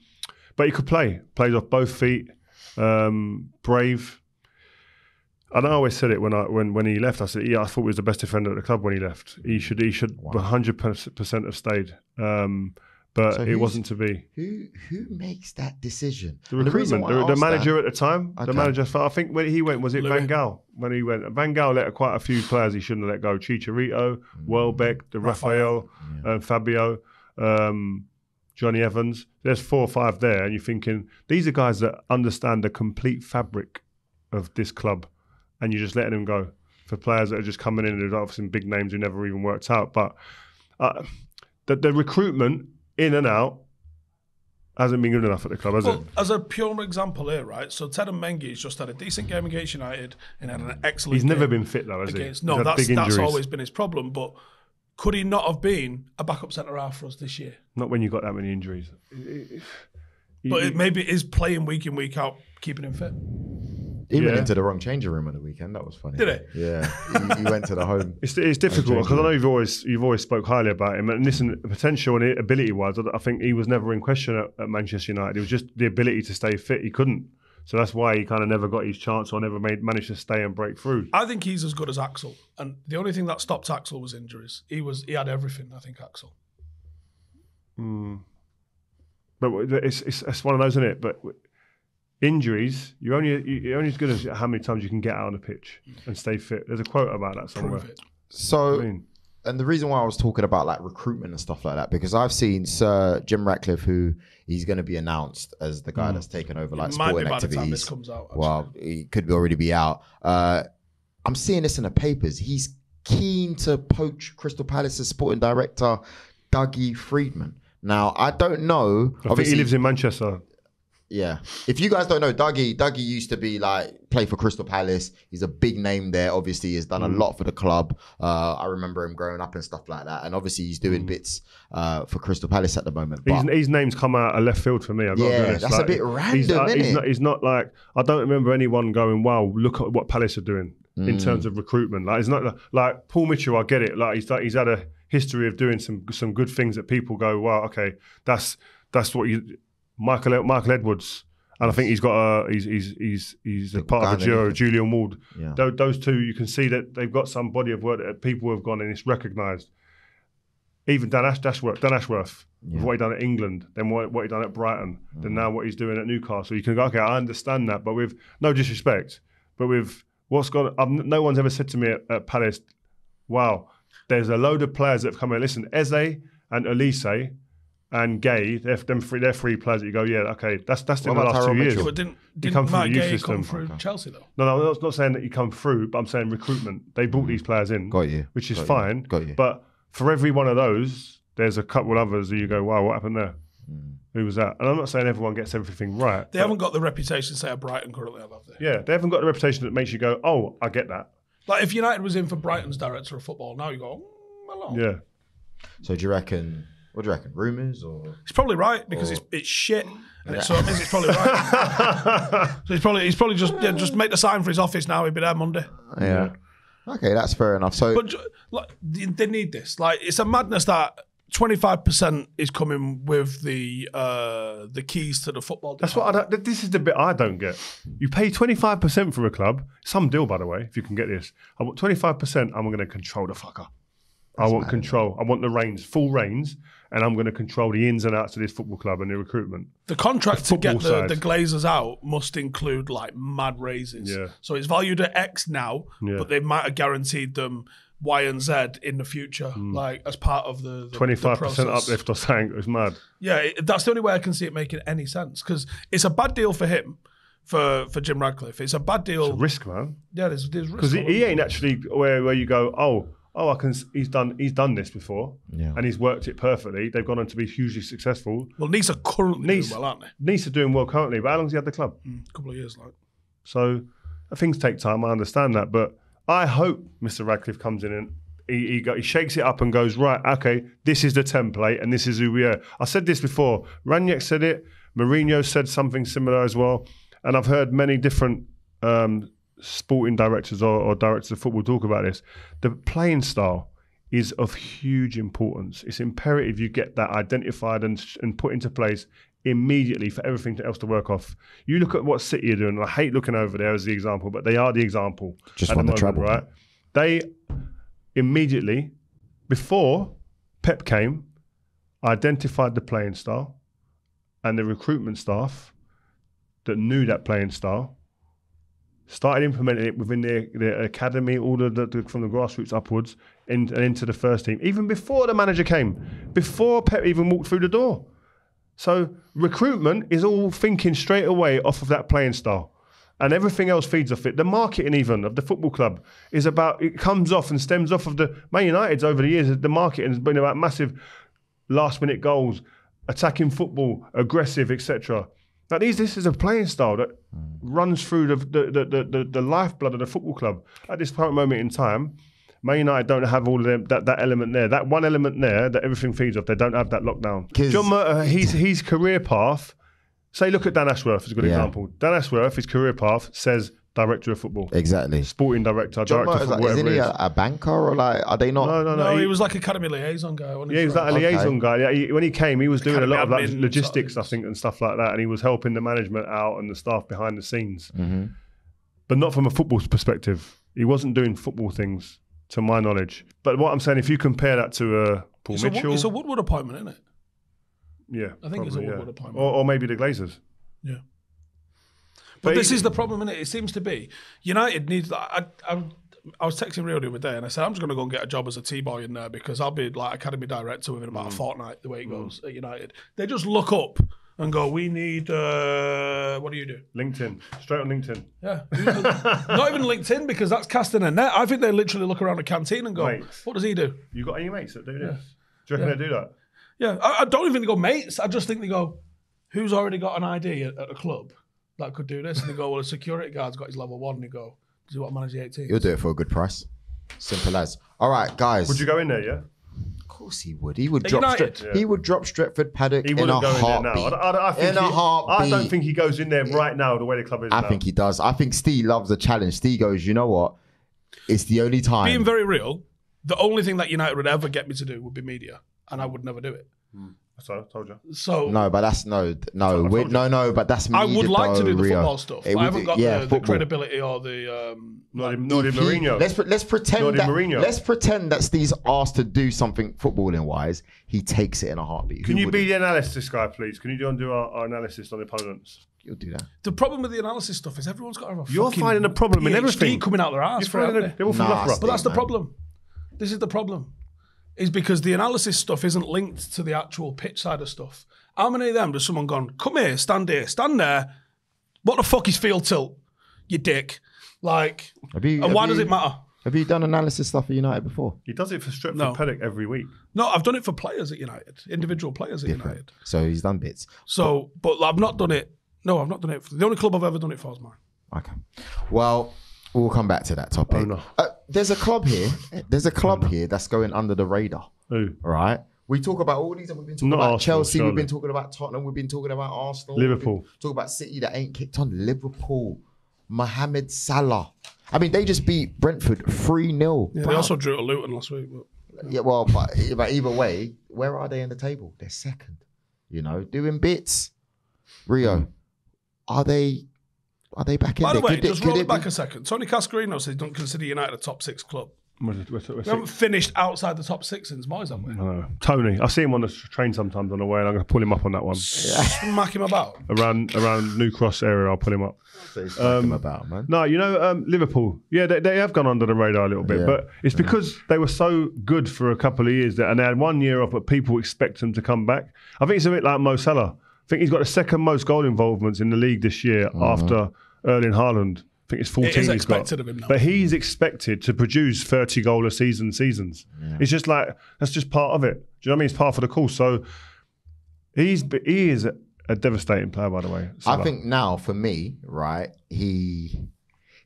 but he could plays off both feet, brave. And I always said it when he left. I said, yeah, I thought he was the best defender at the club when he left. He should 100% have stayed. But So it who's- wasn't to be. Who makes that decision? The And reason recruitment, why I the asked manager that- at the time, Okay. the manager. I think when he went, was it Louis. Van Gaal? When he went, Van Gaal let quite a few players he shouldn't have let go. Chicharito, Welbeck, the Rafael, Fabio, Johnny Evans. There's 4 or 5 there, and you're thinking these are guys that understand the complete fabric of this club, and you're just letting them go for players that are just coming in. There's obviously big names who never even worked out, but the recruitment in and out hasn't been good enough at the club, has it? well, as a pure example here, right? So Ted Mengi's just had a decent game against United and had an excellent He's never game been fit though, has he? against. He's No, had that's big injuries. always been his problem. But could he not have been a backup centre half for us this year? Not when you've got that many injuries. But maybe it is playing week in, week out, keeping him fit. He went Yeah. into the wrong changing room at the weekend. That was funny. Did it? Yeah. he went to the home. It's difficult because I know you've always spoke highly about him, and listen, potential and ability wise, I think he was never in question at Manchester United. It was just the ability to stay fit. He couldn't. So that's why he kind of never got his chance or never managed to stay and break through. I think he's as good as Axel. And the only thing that stopped Axel was injuries. He had everything, I think, Axel. But it's one of those, isn't it? But injuries, you're only as good as how many times you can get out on the pitch and stay fit. There's a quote about that somewhere. Prove it. So, and the reason why I was talking about like recruitment and stuff like that, because I've seen Sir Jim Ratcliffe, who he's going to be announced as the guy that's taken over like sporting by the time this activities. comes out, actually. Well, he could already be out. I'm seeing this in the papers. He's keen to poach Crystal Palace's sporting director, Dougie Freedman. Now, I don't know. I think he lives in Manchester. Yeah. If you guys don't know, Dougie used to be like, play for Crystal Palace. He's a big name there. Obviously, he's done a lot for the club. I remember him growing up and stuff like that. And obviously, he's doing bits for Crystal Palace at the moment. But His name's come out of left field for me. I've got to be honest. That's a bit random, isn't it? He's not like, I don't remember anyone going, wow, look at what Palace are doing in terms of recruitment. Like, it's not like Paul Mitchell, I get it. Like, he's had a history of doing some good things that people go, wow, okay, that's what you... Michael Edwards, and I think he's got he's a part of the duo, Julian Ward. Yeah. Those two, you can see that they've got some body of work that people have gone and it's recognised. Even Dan Ashworth, what he done at England, then what he done at Brighton, then now what he's doing at Newcastle. You can go, okay, I understand that, but with no disrespect, but with what's gone, no one's ever said to me at Palace, wow, there's a load of players that have come in. Listen, Eze and Elise and Gay, they're three players that you go, yeah, okay, that's in the last 2 years. But didn't Matt Gay come through Chelsea though? No, I'm not saying that you come through, but I'm saying recruitment. They brought these players in, which is fine. But for every one of those, there's a couple others that you go, wow, what happened there? Who was that? And I'm not saying everyone gets everything right. They haven't got the reputation, say, at Brighton currently, have they? Yeah, they haven't got the reputation that makes you go, oh, I get that. Like if United was in for Brighton's director of football, now you go, hello. Yeah. So do you reckon... What do you reckon? Rumours or? He's probably right because it's shit, and so it means it's probably right. So he's probably just make the sign for his office now. He'll be there Monday. Yeah. Okay, that's fair enough. So, but like, they need this. Like, it's a madness that 25% is coming with the keys to the football. That's what this is the bit I don't get. You pay 25% for a club. Some deal, by the way, if you can get this. I want 25%. I'm going to control the fucker. I want control. I want the reins, full reins, and I'm going to control the ins and outs of this football club and the recruitment. The contract to get the Glazers out must include like mad raises. Yeah. So it's valued at X now, but they might have guaranteed them Y and Z in the future, like as part of the 25% uplift or something. It's mad. Yeah, that's the only way I can see it making any sense because it's a bad deal for him. For Jim Ratcliffe, it's a bad deal. It's a risk, man. Yeah, there's risk because he ain't actually where you go. I can. He's done this before, and he's worked it perfectly. They've gone on to be hugely successful. Well, Nice are currently doing well, aren't they? Nice are doing well currently, but how long's he had the club? A couple of years, like. So things take time. I understand that, but I hope Mr. Ratcliffe comes in and he shakes it up and goes, right, okay, this is the template and this is who we are. I said this before. Ranić said it. Mourinho said something similar as well, and I've heard many different. Sporting directors or directors of football talk about this. The playing style is of huge importance. It's imperative you get that identified and put into place immediately for everything else to work off. You look at what City are doing, and I hate looking over there as the example, but they are the example. Just won the treble, right? They immediately, before Pep came, identified the playing style and the recruitment staff that knew that playing style, started implementing it within the academy, all from the grassroots upwards and into the first team, even before the manager came, before Pep even walked through the door. So recruitment is all thinking straight away off of that playing style, and everything else feeds off it. The marketing even of the football club is about, it comes off and stems off of the Man United's over the years. The marketing has been about massive last-minute goals, attacking football, aggressive, etc. Now, this is a playing style that runs through the lifeblood of the football club. At this current moment in time, Man United don't have all of them, that element there. That one element there that everything feeds off, they don't have that lockdown. John Murtough, his career path, say look at Dan Ashworth as a good example. Dan Ashworth, his career path says director of football. Exactly. Sporting director, John director of Murtaugh's football, isn't whatever he it is. a banker or like, are they not? No, he was like academy liaison guy. Wasn't he? Yeah, he was like a liaison guy. Yeah, when he came, he was doing a lot of like Academy admin logistics, I sort of think, and stuff like that. And he was helping the management out and the staff behind the scenes. Mm-hmm. But not from a football perspective. He wasn't doing football things, to my knowledge. But what I'm saying, if you compare that to Paul Mitchell... It's a Woodward appointment, isn't it? Yeah, I think it's a probably, Woodward appointment. Or maybe the Glazers. Yeah. But this is the problem, isn't it? It seems to be United needs. I was texting Rio the other day and I said, I'm just going to go and get a job as a T-boy in there because I'll be like academy director within about a fortnight, the way it goes at United. They just look up and go, we need, what do you do? LinkedIn. Straight on LinkedIn. Yeah. Not even LinkedIn because that's casting a net. I think they literally look around a canteen and go, Mates. what does he do? You got any mates that do this? Do you reckon they do that? Yeah. I don't even think they go mates. I just think they go, who's already got an ID at a club that could do this? And they go, well, a security guard's got his level 1. And they go, does he want to manage the 18? He'll do it for a good price. Simple as. All right, guys. Would you go in there, yeah? Of course he would. He would At drop. United? He would drop Stretford Paddock He in wouldn't a go in there heartbeat. now. I think In a heartbeat. I don't think he goes in there right now the way the club is I now. think he does. I think Steve loves the challenge. Steve goes, you know what? It's the only time. Being very real, the only thing that United would ever get me to do would be media, and I would never do it. So, I told you. So No, but that's no. But that's me. I would like to do the Rio. football stuff. It but I would- haven't got yeah, the football. credibility or the. Not in Mourinho. Let's pretend Not in that. Mourinho. Let's pretend that Steve's asked to do something footballing wise. He takes it in a heartbeat. Can Who you be wouldn't? the analysis guy, please? Can you do our analysis on the opponents? You'll do that. The problem with the analysis stuff is everyone's got to have a You're fucking finding a problem in PhD everything. coming out their ass. You're finding they're all from Nah, Loughborough. But that's the man. problem. This is the problem. Is because the analysis stuff isn't linked to the actual pitch side of stuff. How many of them does someone gone, come here, stand there? What the fuck is field tilt? You dick. Like, and why does it matter? Have you done analysis stuff at United before? He does it for Stretford No. Paddock every week. No, I've done it for players at United, individual players at United. So he's done bits. So, but I've not done it. No, I've not done it. The only club I've ever done it for is mine. Okay. Well, we'll come back to that topic. Oh, no. There's a club here. There's a club here that's going under the radar. Who? All right. We talk about all these, and we've been talking Not about Arsenal, Chelsea, we've surely. been talking about Tottenham, we've been talking about Arsenal, Liverpool. we've been talking about City that ain't kicked on. Liverpool, Mohamed Salah. I mean, they just beat Brentford 3-0. Yeah, they also drew to Luton last week. But Yeah, well, but either way, where are they in the table? They're second. You know, doing bits. Rio, are they back in by there? the way, Could just could roll it be- back a second. Tony Cascarino says he don't consider United a top 6 club. We're We haven't finished outside the top 6 since Moyes, have we? Tony, I see him on the train sometimes on the way, and I'm going to pull him up on that one. Smack him about. Around New Cross area, I'll pull him up. So he's talking about, man. No, you know, Liverpool, yeah, they have gone under the radar a little bit, Yeah. but it's because they were so good for a couple of years and they had 1 year off, but people expect them to come back. I think it's a bit like Mo Salah. I think he's got the second most goal involvements in the league this year after Erling Haaland. I think it's 14 It is he's got. expected of him now. But he's expected to produce 30 goal a seasons. It's just like, that's just part of it. Do you know what I mean? It's part of the course. So he is a devastating player, by the way. Salah. I think now, for me, right, he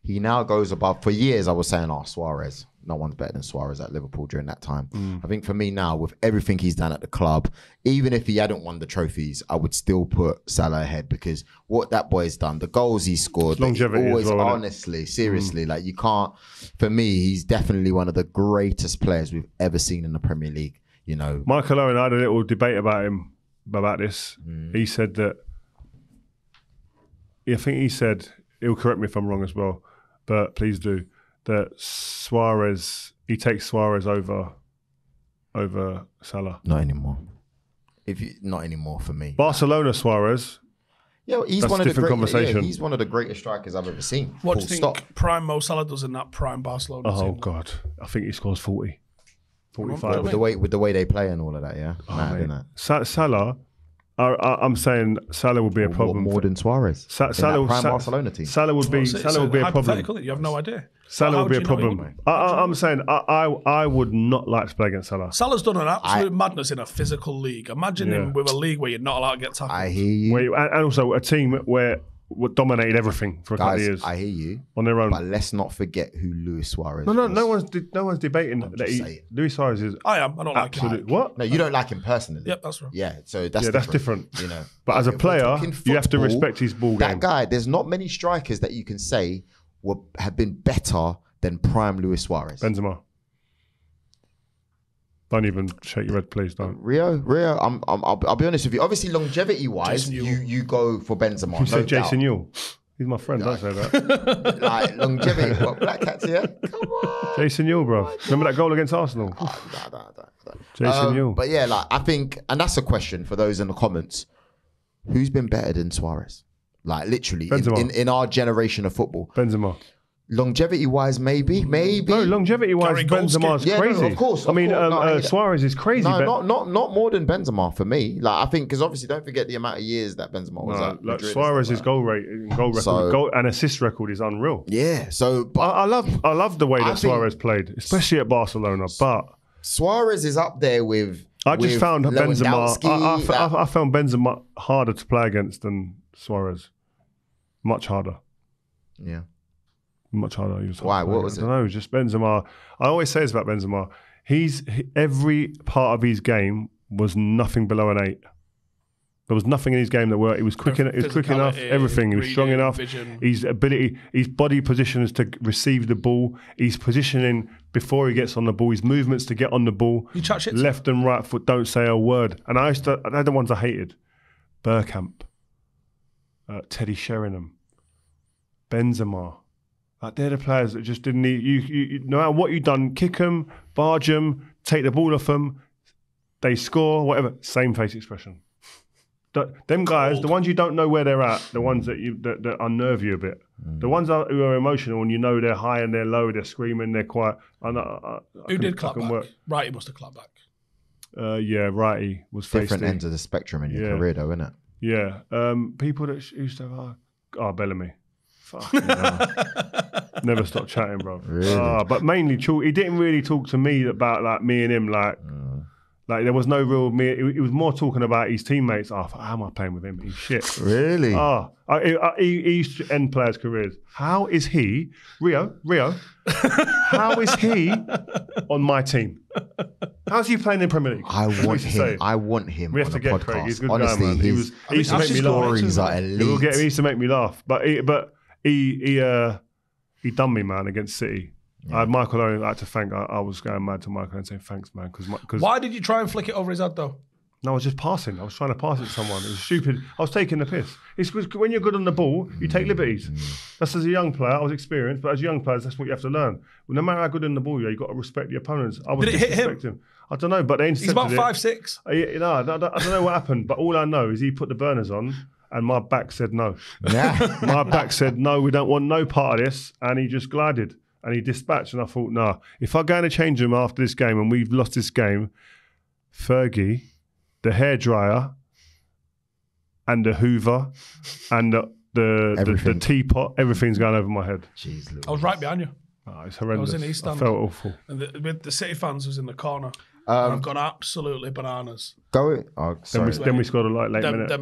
now goes above. For years, I was saying, Suarez. No one's better than Suarez at Liverpool during that time. I think for me now, with everything he's done at the club, even if he hadn't won the trophies, I would still put Salah ahead because what that boy's done, the goals he scored, longevity as always, well, isn't it? honestly, seriously, like you can't. For me, he's definitely one of the greatest players we've ever seen in the Premier League. You know, Michael Owen, I had a little debate about this. He said that, I think he said, he'll correct me if I'm wrong as well, but please do, that Suarez, he takes Suarez over Salah. not anymore. Not anymore for me. Barcelona Suarez, Yeah, he's That's one a of the different great, conversation. Yeah, he's one of the greatest strikers I've ever seen. What Full do you think stop. prime Mo Salah does in that prime Barcelona oh team? God, I think he scores 40. 45. Well, With the way they play and all of that, yeah. Mad, Mate. isn't it? Salah, I'm saying Salah will be a problem. More than Suarez. Salah, in that prime Barcelona team. Salah would be It's a a problem. hypothetical, you have no idea. Salah How would be do a you know he problem. wouldn't? I'm saying I would not like to play against Salah. Salah's done an absolute madness in a physical league. Imagine him with a league where you're not allowed to get tackled. I hear you. And also a team where dominated everything for a couple of Guys, years I hear you. on their own. But let's not forget who Luis Suarez No, was. no one's debating that just saying. Luis Suarez is I am. I don't like him. absolute. What? No, you don't like him personally. Yep, that's right. Yeah, so that's Yeah, that's different. You know, But as a if we're player, talking you have to football, respect his ball That game. guy, there's not many strikers that you can say have been better than prime Luis Suarez? Benzema. Don't even shake your head, please. Don't. Rio. I'll be honest with you. Obviously, longevity-wise, you go for Benzema. You say Jason Yule. He's my friend. Don't say that. Like longevity. What, Black Cats here? Come on. Jason Yule, bro. Remember that goal against Arsenal? Jason Yule. But yeah, like I think, and that's a question for those in the comments. Who's been better than Suarez? Like literally in our generation of football. Benzema. Longevity-wise, maybe. No, longevity-wise, Benzema's crazy. No, of course. Suarez is crazy. No, not more than Benzema for me. Like I think because obviously don't forget the amount of years that Benzema was at Madrid. Suarez's goal record, goal and assist record is unreal. Yeah. So I love the way that Suarez played, especially at Barcelona. But Suarez is up there with. I just found Lewandowski, I found Benzema harder to play against than Suarez. Much harder. Yeah. Much harder. Why? What was it? I don't know. Just Benzema. I always say this about Benzema. Every part of his game was nothing below an 8. There was nothing in his game that worked. He was quick enough. Everything. He was strong enough. Vision. His ability, his body positions to receive the ball. His positioning before he gets on the ball. His movements to get on the ball. You chat shit. Left and right foot. Don't say a word. And they're the ones I hated. Bergkamp, Teddy Sheringham, Benzema. Like they're the players that just didn't need you. No matter what you've done, kick them, barge them, take the ball off them, they score, whatever. Same face expression. Them guys, the ones you don't know where they're at, the ones that unnerve you a bit, the ones who are emotional and you know they're high and they're low, they're screaming, they're quiet. Who did clap back? Righty must have clapped back. Yeah, Righty was different ends of the spectrum in your career, though, isn't it? Yeah, people that used to have Bellamy. Fucking hell. Never stopped chatting, bro. Really? But mainly, he didn't really talk to me about like me and him. Like there was no real me. He was more talking about his teammates. How am I playing with him? He's shit. Really? He used to end players' careers. How is he, Rio? How is he on my team? How's he playing in the Premier League? I want him. We have on to the get podcast. Craig. He's a good Honestly, guy, man. He used to make me stories laugh. are elite. He used to make me laugh. But he done me, man, against City. I had Michael Owen. I had to thank. I was going mad to Michael and saying thanks, man. Because why did you try and flick it over his head though? No, I was just passing. I was trying to pass it to someone. It was stupid. I was taking the piss. It's when you're good on the ball, you take liberties. That's as a young player. I was experienced, but as young players, that's what you have to learn. Well, no matter how good on the ball you are, you've got to respect the opponents. I was Did it hit him? Him. I don't know, but they intercepted. He's about 5'6". I don't know what happened, but all I know is he put the burners on, and my back said no. Yeah. My back said no. We don't want no part of this, and he just glided and he dispatched. And I thought, nah, if I go in to change him after this game and we've lost this game, Fergie, the hairdryer, and the Hoover, and the teapot, everything's going over my head. Jeez, I was right behind you. Oh, it's horrendous. I was in East I Stand. felt awful. And the City fans was in the corner. And I've gone absolutely bananas. Then we scored a late minute. Do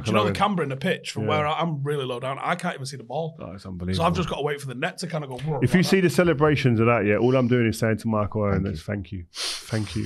you know the camera in the pitch from where I'm really low down? I can't even see the ball. Oh, it's unbelievable. So I've just got to wait for the net to kind of go. If you see the celebrations of that, all I'm doing is saying to Michael Owen, thank you.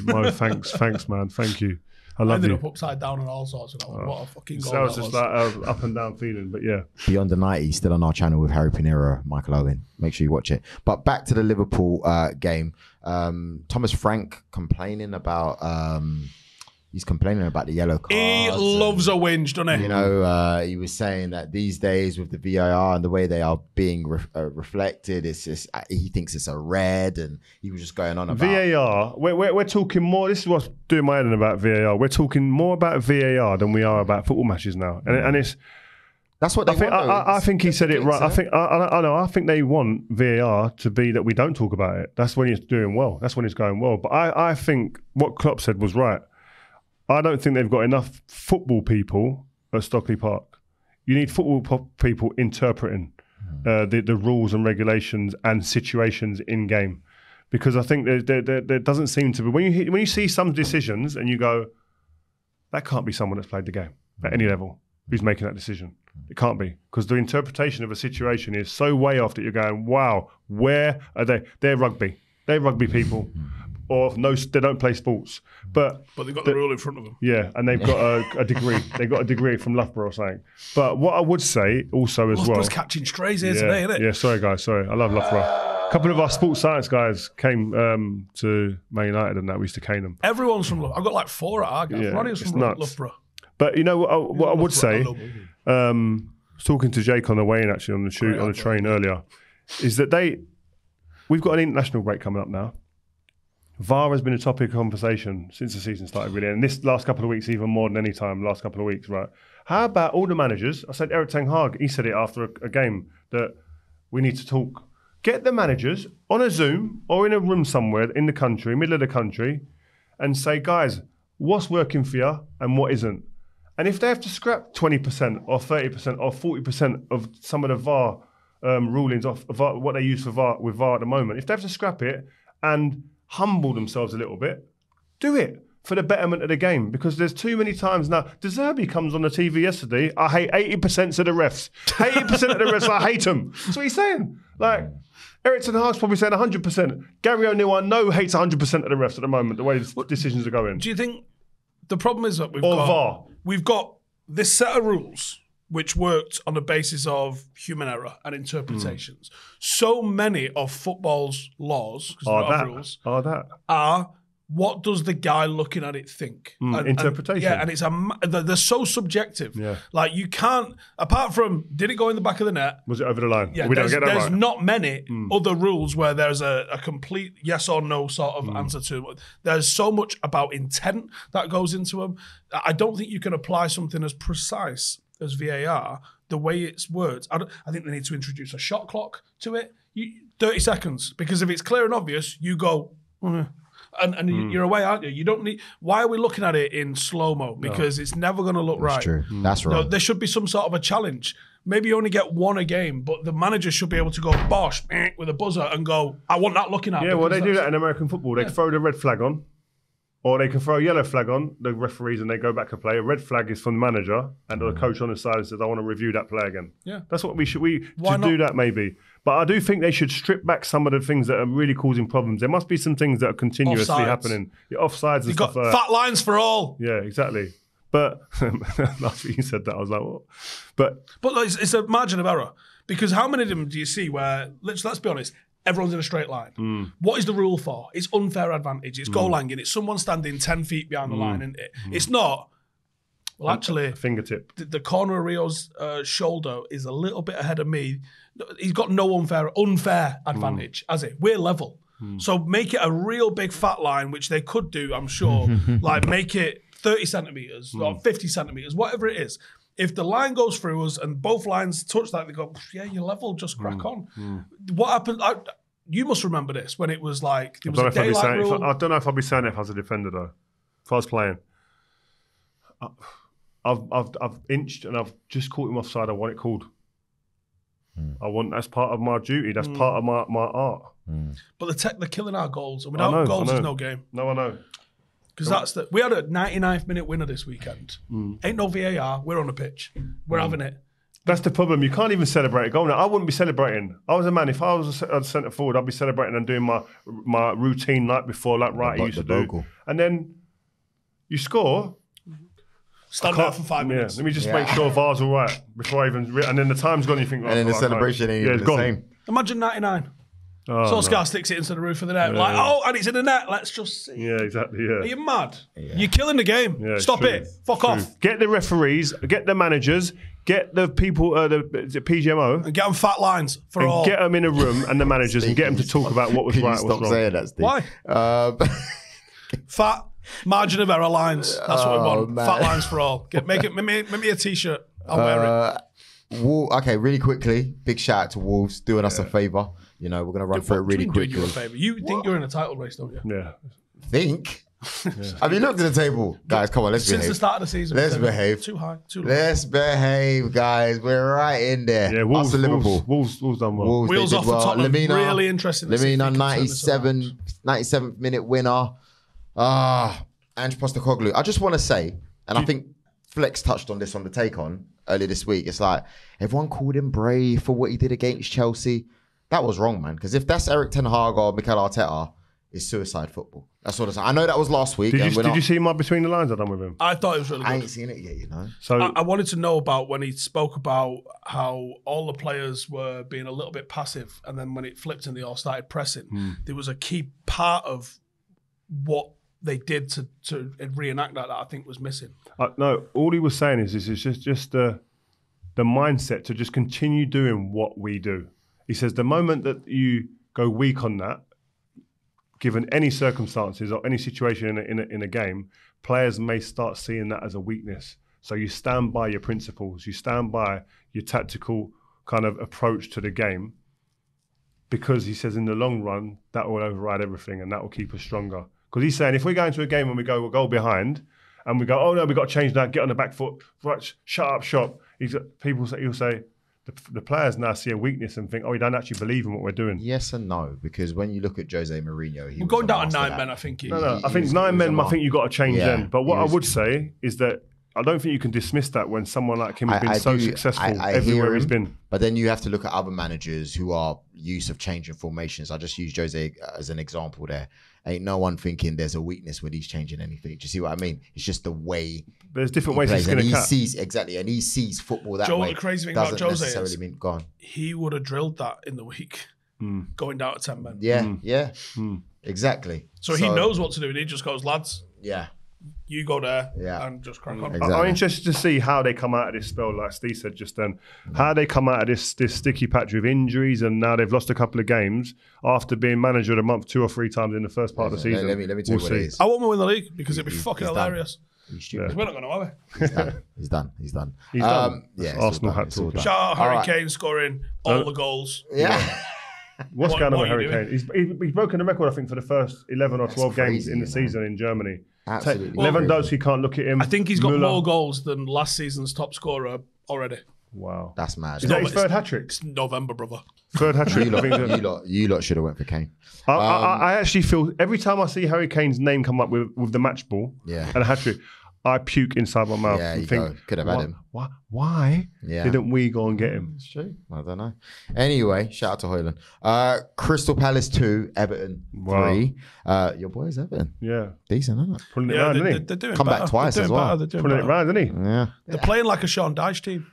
Mo, thanks, man, thank you. I love you. Ended up upside down and all sorts of that. What a fucking goal that was just like up and down feeling, but yeah. Beyond the 90s, still on our channel with Harry Pinero, Michael Owen. Make sure you watch it. But back to the Liverpool game. Thomas Frank complaining about the yellow cards. He loves a whinge, doesn't he? You know, he was saying that these days with the VAR and the way they are being reflected, it's just he thinks it's a red, and he was just going on about VAR. We're talking more. This is what's doing my head in about VAR. We're talking more about VAR than we are about football matches now, and it's. That's what they want. I think he said it right. I think they want VAR to be that we don't talk about it. That's when it's doing well. That's when it's going well. But I think what Klopp said was right. I don't think they've got enough football people at Stockley Park. You need football people interpreting the rules and regulations and situations in game, because I think there doesn't seem to be when you see some decisions and you go, that can't be someone that's played the game at any level who's making that decision. It can't be, because the interpretation of a situation is so way off that you're going, wow, where are they? They're rugby people. or no, they don't play sports. But they've got the rule in front of them. Yeah, and they've got a degree. They got a degree from Loughborough or something. But what I would say also as Loughborough's well, catching strays here today, isn't it? Yeah, sorry guys, sorry. I love Loughborough. A couple of our sports science guys came to Man United and that. We used to cane them. Everyone's from Loughborough. I've got like 4 at Argyle. Yeah, Ronnie's it's from nuts. Loughborough. But you know what I would say, I was talking to Jake on the way in actually on the train earlier, is that we've got an international break coming up now. VAR has been a topic of conversation since the season started, really, and this last couple of weeks even more than any time. Last couple of weeks, right? How about all the managers? I said Erik ten Hag. He said it after a game that we need to talk. Get the managers on a Zoom or in a room somewhere in the country, middle of the country, and say, guys, what's working for you and what isn't. And if they have to scrap 20% or 30% or 40% of some of the VAR rulings of VAR, what they use for VAR with VAR at the moment, if they have to scrap it and humble themselves a little bit, do it for the betterment of the game. Because there's too many times now. De Zerbi comes on the TV yesterday. I hate 80% of the refs. 80% of the refs, I hate them. That's what he's saying. Like, Erik ten Hag's probably saying 100%. Gary O'Neill, I know, hates 100% of the refs at the moment, the way the decisions are going. Do you think the problem is that VAR. we've got this set of rules which worked on the basis of human error and interpretations. So many of football's laws, because they're not rules, are what does the guy looking at it think? Interpretation. And it's they're so subjective. Yeah. Like you can't, apart from did it go in the back of the net? Was it over the line? Yeah, we don't get that there's right. not many other rules where there's a complete yes or no sort of answer to it. There's so much about intent that goes into them. I don't think you can apply something as precise as VAR the way it's words. I think they need to introduce a shot clock to it. 30 seconds, because if it's clear and obvious, you go. And you're away, aren't you? You don't need. Why are we looking at it in slow mo? Because it's never going to look right. That's true. That's right. No, there should be some sort of a challenge. Maybe you only get one a game, but the manager should be able to go bosh with a buzzer and go, I want that looking at. Yeah, well, they do that in American football. They throw the red flag on, or they can throw a yellow flag on, the referees, and they go back to play. A red flag is from the manager, and the coach on the side says, I want to review that play again. Yeah. That's what we should do that maybe. But I do think they should strip back some of the things that are really causing problems. There must be some things that are continuously happening. Offsides and stuff. You've got fat lines for all. Yeah, exactly. But last week you said that, I was like, what? But it's a margin of error. Because how many of them do you see where, let's be honest, everyone's in a straight line. What is the rule for? It's unfair advantage. It's goal line. It's someone standing 10 feet behind the line, isn't it? It's not. Well, actually, fingertip. The corner of Rio's shoulder is a little bit ahead of me. He's got no unfair advantage, has it? We're level. So make it a real big fat line, which they could do, I'm sure. Like make it 30 centimetres or 50 centimetres, whatever it is. If the line goes through us and both lines touch that, they go, yeah, you're level, just crack on. What happened? You must remember this when it was like, there was a daylight rule. I don't know if I'd be saying it if I was a defender, though. If I was playing. I've inched and I've just caught him offside. I want it called. That's part of my duty. That's part of my art. But they're killing our goals. And without goals, there's no game. No, I know. Because we had a 99th minute winner this weekend. Ain't no VAR. We're on the pitch. We're having it. That's the problem. You can't even celebrate a goal now. I wouldn't be celebrating. I was a man. If I was a centre forward, I'd be celebrating and doing my routine night before, like Wright used to do. And then you score. Stand there for 5 minutes. Let me just make sure VAR's all right before I even. And then the time's gone. You think, and then the celebration ain't even the same. Imagine 99. Solskjaer sticks it into the roof of the net. Like, and it's in the net. Let's just see. Yeah, exactly. Yeah. Are you mad? Yeah. You're killing the game. Yeah, Stop it. Fuck off. Get the referees. Get the managers. Get the people. The PGMO. And get them fat lines for and all. Get them in a room and the managers and get them to talk about what was right. Stop saying that, Steve. Why? Fat. Margin of error lines. That's what we want. Man. Fat lines for all. Make me a t-shirt. I'll wear it. Okay, really quickly. Big shout out to Wolves doing us a favour. You know, we're going to run through it really quickly. Doing you a favour? You think you're in a title race, don't you? Yeah. Think? Have you looked at the table? Guys, come on, let's behave. Since the start of the season. Let's behave. Too high, too low. Let's behave, guys. We're right in there. Yeah, Wolves, Liverpool. Wolves done well. Wolves, Wheels off for Tottenham. Really interesting. Lemina, 97th minute winner. Ange Postecoglou. I just want to say, and I think Flex touched on this on the Take On earlier this week. It's like, everyone called him brave for what he did against Chelsea. That was wrong, man. Because if that's Erik ten Hag or Mikel Arteta, is suicide football. That's what I know that was last week. Did you see my between the lines I done with him? I thought it was really good. I ain't seen it yet, you know. So I wanted to know about when he spoke about how all the players were being a little bit passive, and then when it flipped and they all started pressing, there was a key part of what they did to reenact that I think was missing. no, all he was saying is it's just the mindset to just continue doing what we do. He says the moment that you go weak on that, given any circumstances or any situation in a game, players may start seeing that as a weakness. So you stand by your principles, you stand by your tactical kind of approach to the game, because he says in the long run, that will override everything and that will keep us stronger. Because he's saying if we go into a game and we're goal behind and we go, oh no, we've got to change that, get on the back foot, right, shut up shop. He'll say, the players now see a weakness and think, oh, we don't actually believe in what we're doing. Yes and no, because when you look at Jose Mourinho, We're going down to 9 men, I think. I think 9 men, I think you've got to change them. But what I would say is that I don't think you can dismiss that when someone like him has been so successful everywhere he's been. But then you have to look at other managers who are used of changing formations. I just use Jose as an example there. Ain't no one thinking there's a weakness when he's changing anything. Do you see what I mean? It's just the way. There's different ways to skin a cat. And he sees football that way. The crazy thing about Jose is he would have drilled that in the week, going down to 10 men. Yeah. Exactly. So he knows what to do, and he just goes, lads. Yeah. You go there and just crack on. Exactly. I'm interested to see how they come out of this spell, like Steve said just then. How they come out of this sticky patch with injuries, and now they've lost a couple of games after being manager of the month 2 or 3 times in the first part of the season. Let me tell you what it is. I want to win the league because it'd be fucking hilarious. He's stupid. We're not going to have it. He's done. He's done. Yeah, Arsenal had to. Shout out Harry Kane scoring all the goals. Yeah. What's going on with Harry Kane? He's broken the record, I think, for the first 11 or 12 games in the season in Germany. Absolutely. Lewandowski can't look at him. I think he's got more goals than last season's top scorer already. Wow. That's mad. Is that his third hat-trick? It's November, brother. Third hat-trick. You lot should have went for Kane. I actually feel every time I see Harry Kane's name come up with the match ball and a hat-trick, I puke inside my mouth and think, could have had him. Why didn't we go and get him? It's true. I don't know. Anyway, shout out to Højlund. Crystal Palace 2, Everton 3. Your boys Everton. Yeah. Decent, isn't it? Pulling it round, isn't he? They're doing Come better. back twice as well. Pulling it round, isn't he? Yeah. They're playing like a Sean Dyche team.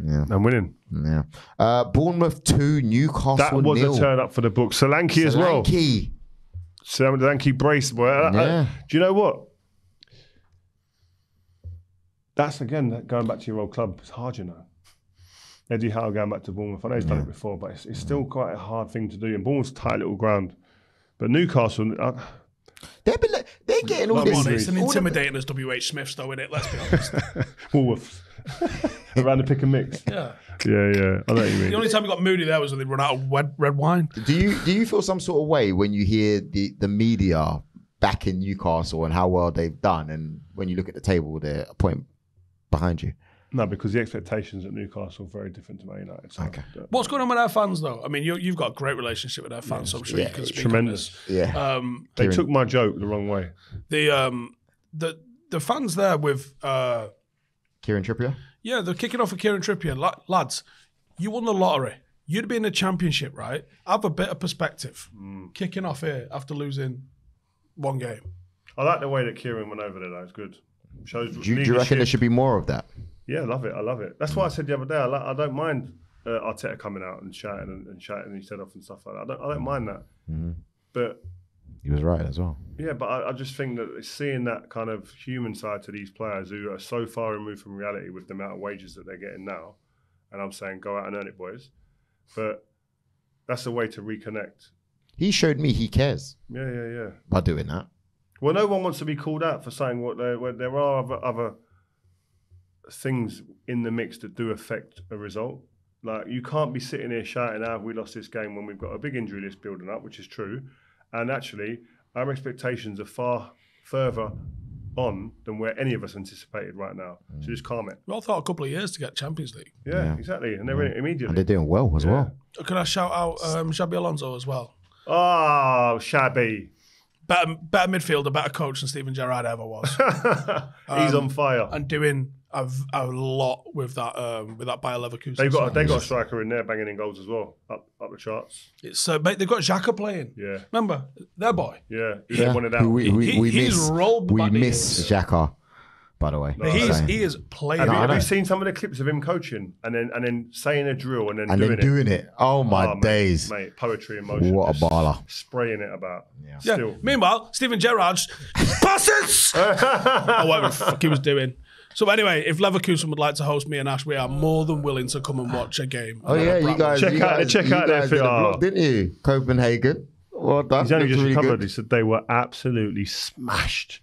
Yeah. And winning. Yeah. Bournemouth 2, Newcastle 0. That was a turn up for the book. Solanke as well. Solanke brace. Do you know what? That's, again, going back to your old club. It's hard, you know. Eddie Howe going back to Bournemouth. I know he's done it before, but it's still quite a hard thing to do. And Bournemouth's tight little ground. But Newcastle... they're getting all this... It's an intimidating as W.H. Smith's, though, innit? Let's be honest. Woolworths. Around the pick and mix. Yeah. Yeah. I know what you mean. The only time we got moody there was when they run out of red wine. Do you feel some sort of way when you hear the media back in Newcastle and how well they've done, and when you look at the table, they're a point behind you? No, because the expectations at Newcastle are very different to Man United. So Okay. What's going on with our fans, though? I mean, you've got a great relationship with our fans, so I'm sure you can speak tremendous. on this. Yeah. They took my joke the wrong way. The fans there with... Kieran Trippier? Yeah, they're kicking off with Kieran Trippier. Lads, you won the lottery. You'd be in the championship, right? Have a bit of perspective. Kicking off here after losing one game. I like the way that Kieran went over there, though. It's good. Shows Do you reckon there should be more of that? Yeah, I love it. That's why I said the other day, I don't mind Arteta coming out and shouting his head off and stuff like that. I don't mind that. But he was right as well. Yeah, but I just think that seeing that kind of human side to these players who are so far removed from reality with the amount of wages that they're getting now, and I'm saying go out and earn it, boys. But that's a way to reconnect. He showed me he cares. Yeah. By doing that. Well, no one wants to be called out for saying what there are other things in the mix that do affect a result. Like, you can't be sitting here shouting, "Have we lost this game?" when we've got a big injury list building up, which is true. And actually, our expectations are far further on than where any of us anticipated right now. So just calm it. We all thought a couple of years to get Champions League. Yeah. Exactly. And they're in it immediately. And they're doing well as well. Can I shout out Xabi Alonso as well? Oh, shabby. Better midfielder, better coach than Steven Gerrard ever was. He's on fire. And doing a lot with that Bayer Leverkusen. They got side. a striker in there banging in goals as well, up the charts. It's mate, they've got Xhaka playing. Yeah. Remember their boy. Yeah, he wanted out. We He's miss, rolled we back miss years. Xhaka, by the way. He is playing. Have I you know. seen some of the clips of him coaching and then saying a drill and then doing it. Oh my days. Mate, poetry in motion. What a Just baller. Spraying it about. Yeah. Still. Meanwhile, Steven Gerrard's passes. Or whatever the fuck he was doing. So anyway, if Leverkusen would like to host me and Ash, we are more than willing to come and watch a game. Oh yeah, you guys Check out you their guys did a PR. vlog, didn't you? Copenhagen. Well done. He's only Looked just really recovered. good. He said they were absolutely smashed.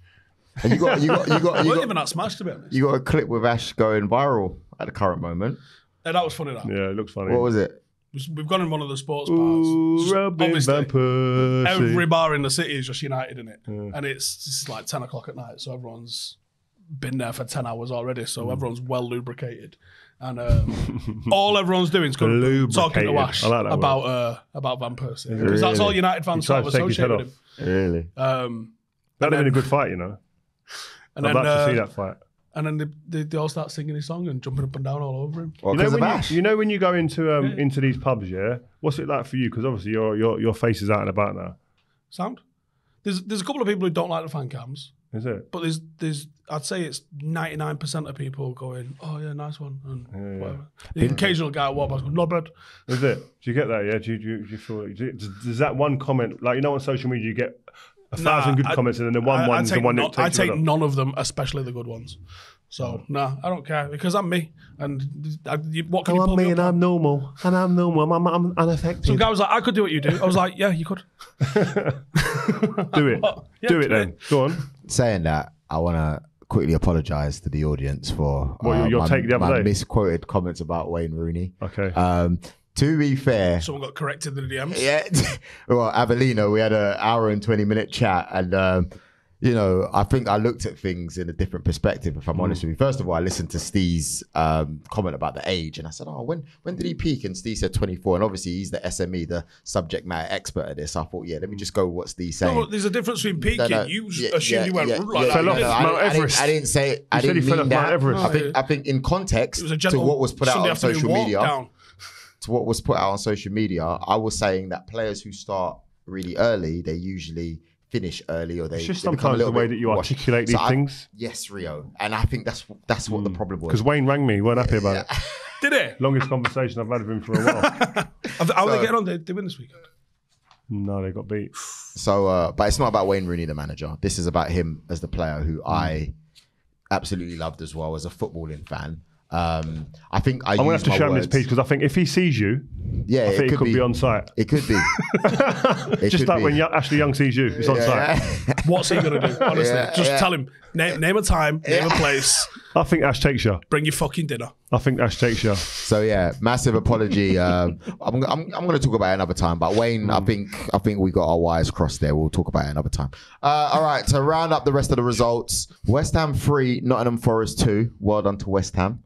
And you got Weren't even that smashed, to be honest. you got a clip with Ash going viral at the current moment. And that was funny. That Yeah, it looks funny. What was it? we've gone in one of the sports bars. Ooh, rubbing Obviously, my pussy. every bar in the city is just United in it, and it's like 10 o'clock at night, so everyone's been there for 10 hours already, so everyone's well lubricated, and all everyone's doing is going talking to Lubricated. Ash I like that about Van Persie, because that's Really? all United fans He tried sort of to take his associate head with him. Really? That'd have been a good fight, you know. And I'd then, like to see that fight. And then they all start singing his song and jumping up and down all over him. Well, You know, because of when Ash. you know when you go into these pubs, yeah. What's it like for you? Because obviously your face is out and about now. Sound? There's a couple of people who don't like the fan cams, Is it? but there's I'd say it's 99% of people going, oh yeah, nice one, and whatever. The occasional guy walk past going, not bad. Is it? Do you get that? Yeah. Do you feel? Does that one comment, like, you know, on social media, you get 1,000 good comments and then the one's the one that I takes you take up? none of them, especially the good ones. So no, I don't care because I'm me, and what can you pull me up on? I'm normal, and I'm normal. I'm unaffected. Some guy was like, I could do what you do. I was like, yeah, you could. Do it. Yeah, do it then. Go on. Saying that, I want to quickly apologise to the audience for your take the other my day? misquoted comments about Wayne Rooney. Okay. To be fair, Someone got corrected in the DMs. yeah, well, Avellino, we had an hour and 20-minute chat, and you know, I think I looked at things in a different perspective, if I'm honest with you. First of all, I listened to Steve's comment about the age, and I said, oh, when did he peak? And Steve said 24, and obviously he's the SME, the subject matter expert at this. I thought, yeah, let me just go with what Steve's saying. No, there's a difference between peaking. You assumed you went like Fell that. off Mount Everest. I didn't say. I said he didn't fell mean off Mount that. Everest. I think in context It was a to gentle what was put out Sunday on afternoon social walk media. down. To what was put out on social media, I was saying that players who start really early, they usually finish early, or they. It's just they become a sometimes the little way bit that you washed. articulate So these things. Yes, Rio, and I think that's what the problem was. Because Wayne rang me, weren't happy about it. Did it? Longest conversation I've had with him for a while. How are they getting on? They win this weekend. No, they got beat. So, but it's not about Wayne Rooney, the manager. This is about him as the player who I absolutely loved as well as a footballing fan. I think I'm gonna have to show him this piece because I think if he sees you, Yeah, I think it could be on site. It could be. Just like when Ashley Young sees you, it's on site. What's he going to do? Honestly, just yeah. tell him. Name a time, name a place, I think Ash takes you. bring your fucking dinner. I think Ash takes you. So yeah, massive apology. I'm going to talk about it another time. But Wayne, I think we got our wires crossed there. We'll talk about it another time. All right, to round up the rest of the results: West Ham 3, Nottingham Forest 2. Well done to West Ham.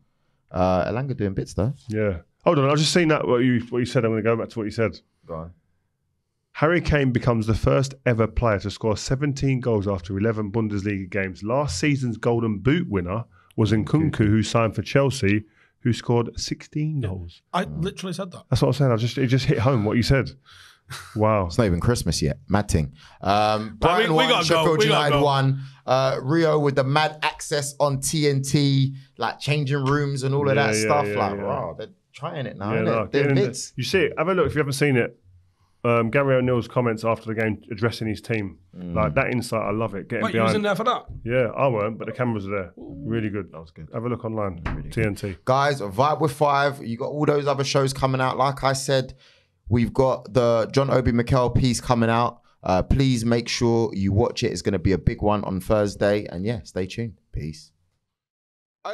Elanga doing bits though. Yeah. Hold on, I've just seen that what you said. I'm going to go back to what you said. Go on. Harry Kane becomes the first ever player to score 17 goals after 11 Bundesliga games. Last season's Golden Boot winner was Nkunku, who signed for Chelsea, who scored 16 goals. I literally said that. That's what I'm saying. It just hit home what you said. Wow. It's not even Christmas yet. Mad thing. Brighton we 1, gotta go. Sheffield We gotta United go. 1. Rio with the mad access on TNT, like changing rooms and all of that stuff. Wow, they're trying it now, Yeah, innit? no, They're getting in bits. you see it. Have a look if you haven't seen it. Gary O'Neill's comments after the game addressing his team. Like that insight, I love it. Getting What, you was in behind. there for that? Yeah, I weren't, but the cameras are there. Really good. That was good. Have a look online. TNT. Guys, Vibe with 5. You got all those other shows coming out. Like I said, we've got the John Obi Mikel piece coming out. Please make sure you watch it. It's going to be a big one on Thursday. And yeah, stay tuned. Peace.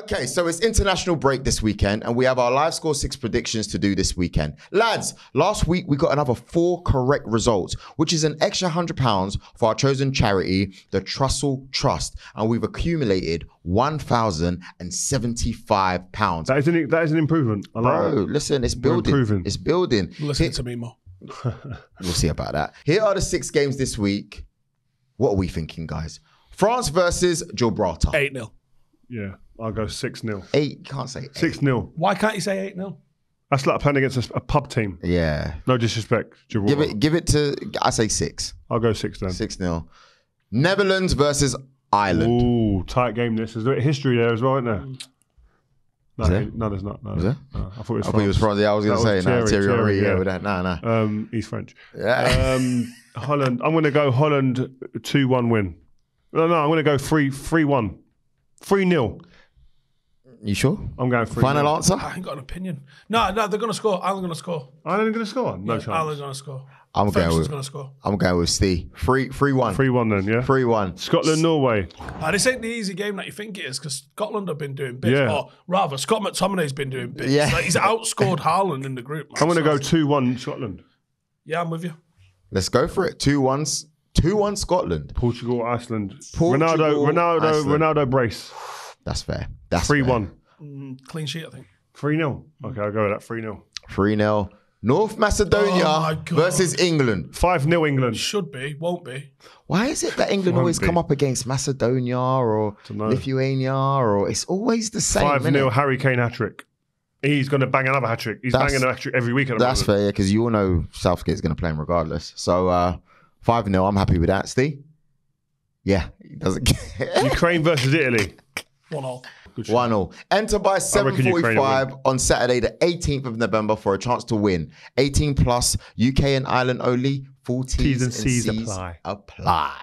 Okay, so it's international break this weekend, and we have our live score 6 predictions to do this weekend. Lads, last week we got another 4 correct results, which is an extra £100 for our chosen charity, the Trussell Trust, and we've accumulated £1,075. That is an improvement. I like Bro, that. listen, it's We're building. improving. It's building. Listen to me more. We'll see about that. Here are the 6 games this week. What are we thinking, guys? France versus Gibraltar. 8-0. Yeah. I'll go 6-0. 8, you can't say 8. 6-0. Why can't you say 8-0? That's like playing against a pub team. Yeah. No disrespect, Gibraltar. Give it to, I say 6. I'll go 6 then. 6-0. Netherlands versus Ireland. Ooh, tight game this. There's a bit of history there as well, isn't there? No, there? no, there's not. No, there? no. I thought it was I thought he was France. Yeah, I was going to say, no, Thierry Henry, yeah. with that. No. He's French. Yeah. Holland. I'm going to go Holland 2-1 win. No, I'm going to go 3-1. 3-0. You sure? I'm going 3-0. Final answer? I ain't got an opinion. No, they're going to score. Ireland going to score. Ireland going to score? No chance. Ireland's going to score. I'm going French is with going to score. I'm going with Steve. 3-1. 3-1 then, yeah? 3-1. Scotland, Norway. This ain't the easy game that you think it is because Scotland have been doing bits. Yeah. Or rather, Scott McTominay's been doing bits. Yeah. Like, he's outscored Haaland in the group. Man. I'm going to go 2-1 Scotland. Yeah, I'm with you. Let's go for it. 2-1 Scotland. Portugal, Iceland. Portugal, Iceland. Ronaldo brace. That's fair. That's 3-1. Clean sheet, I think. 3-0. Okay, I'll go with that. 3-0. 3-0. North Macedonia Oh my God. versus England. 5-0 England. Should be, won't be. Why is it that England Won't always be. come up against Macedonia or Dunno. Lithuania or it's always the same? 5-0 innit? Harry Kane hat-trick. He's going to bang another hat-trick. He's That's- banging a hat-trick every week at the That's moment. fair, because you all know Southgate's going to play him regardless. So 5-0, I'm happy with that. Steve? Yeah, he doesn't care. Ukraine versus Italy. 1-0. 1-0. Enter by reckon Ukraine will 7:45 on Saturday, the 18th of November, for a chance to win. 18 plus, UK and Ireland only. Full T's and C's apply.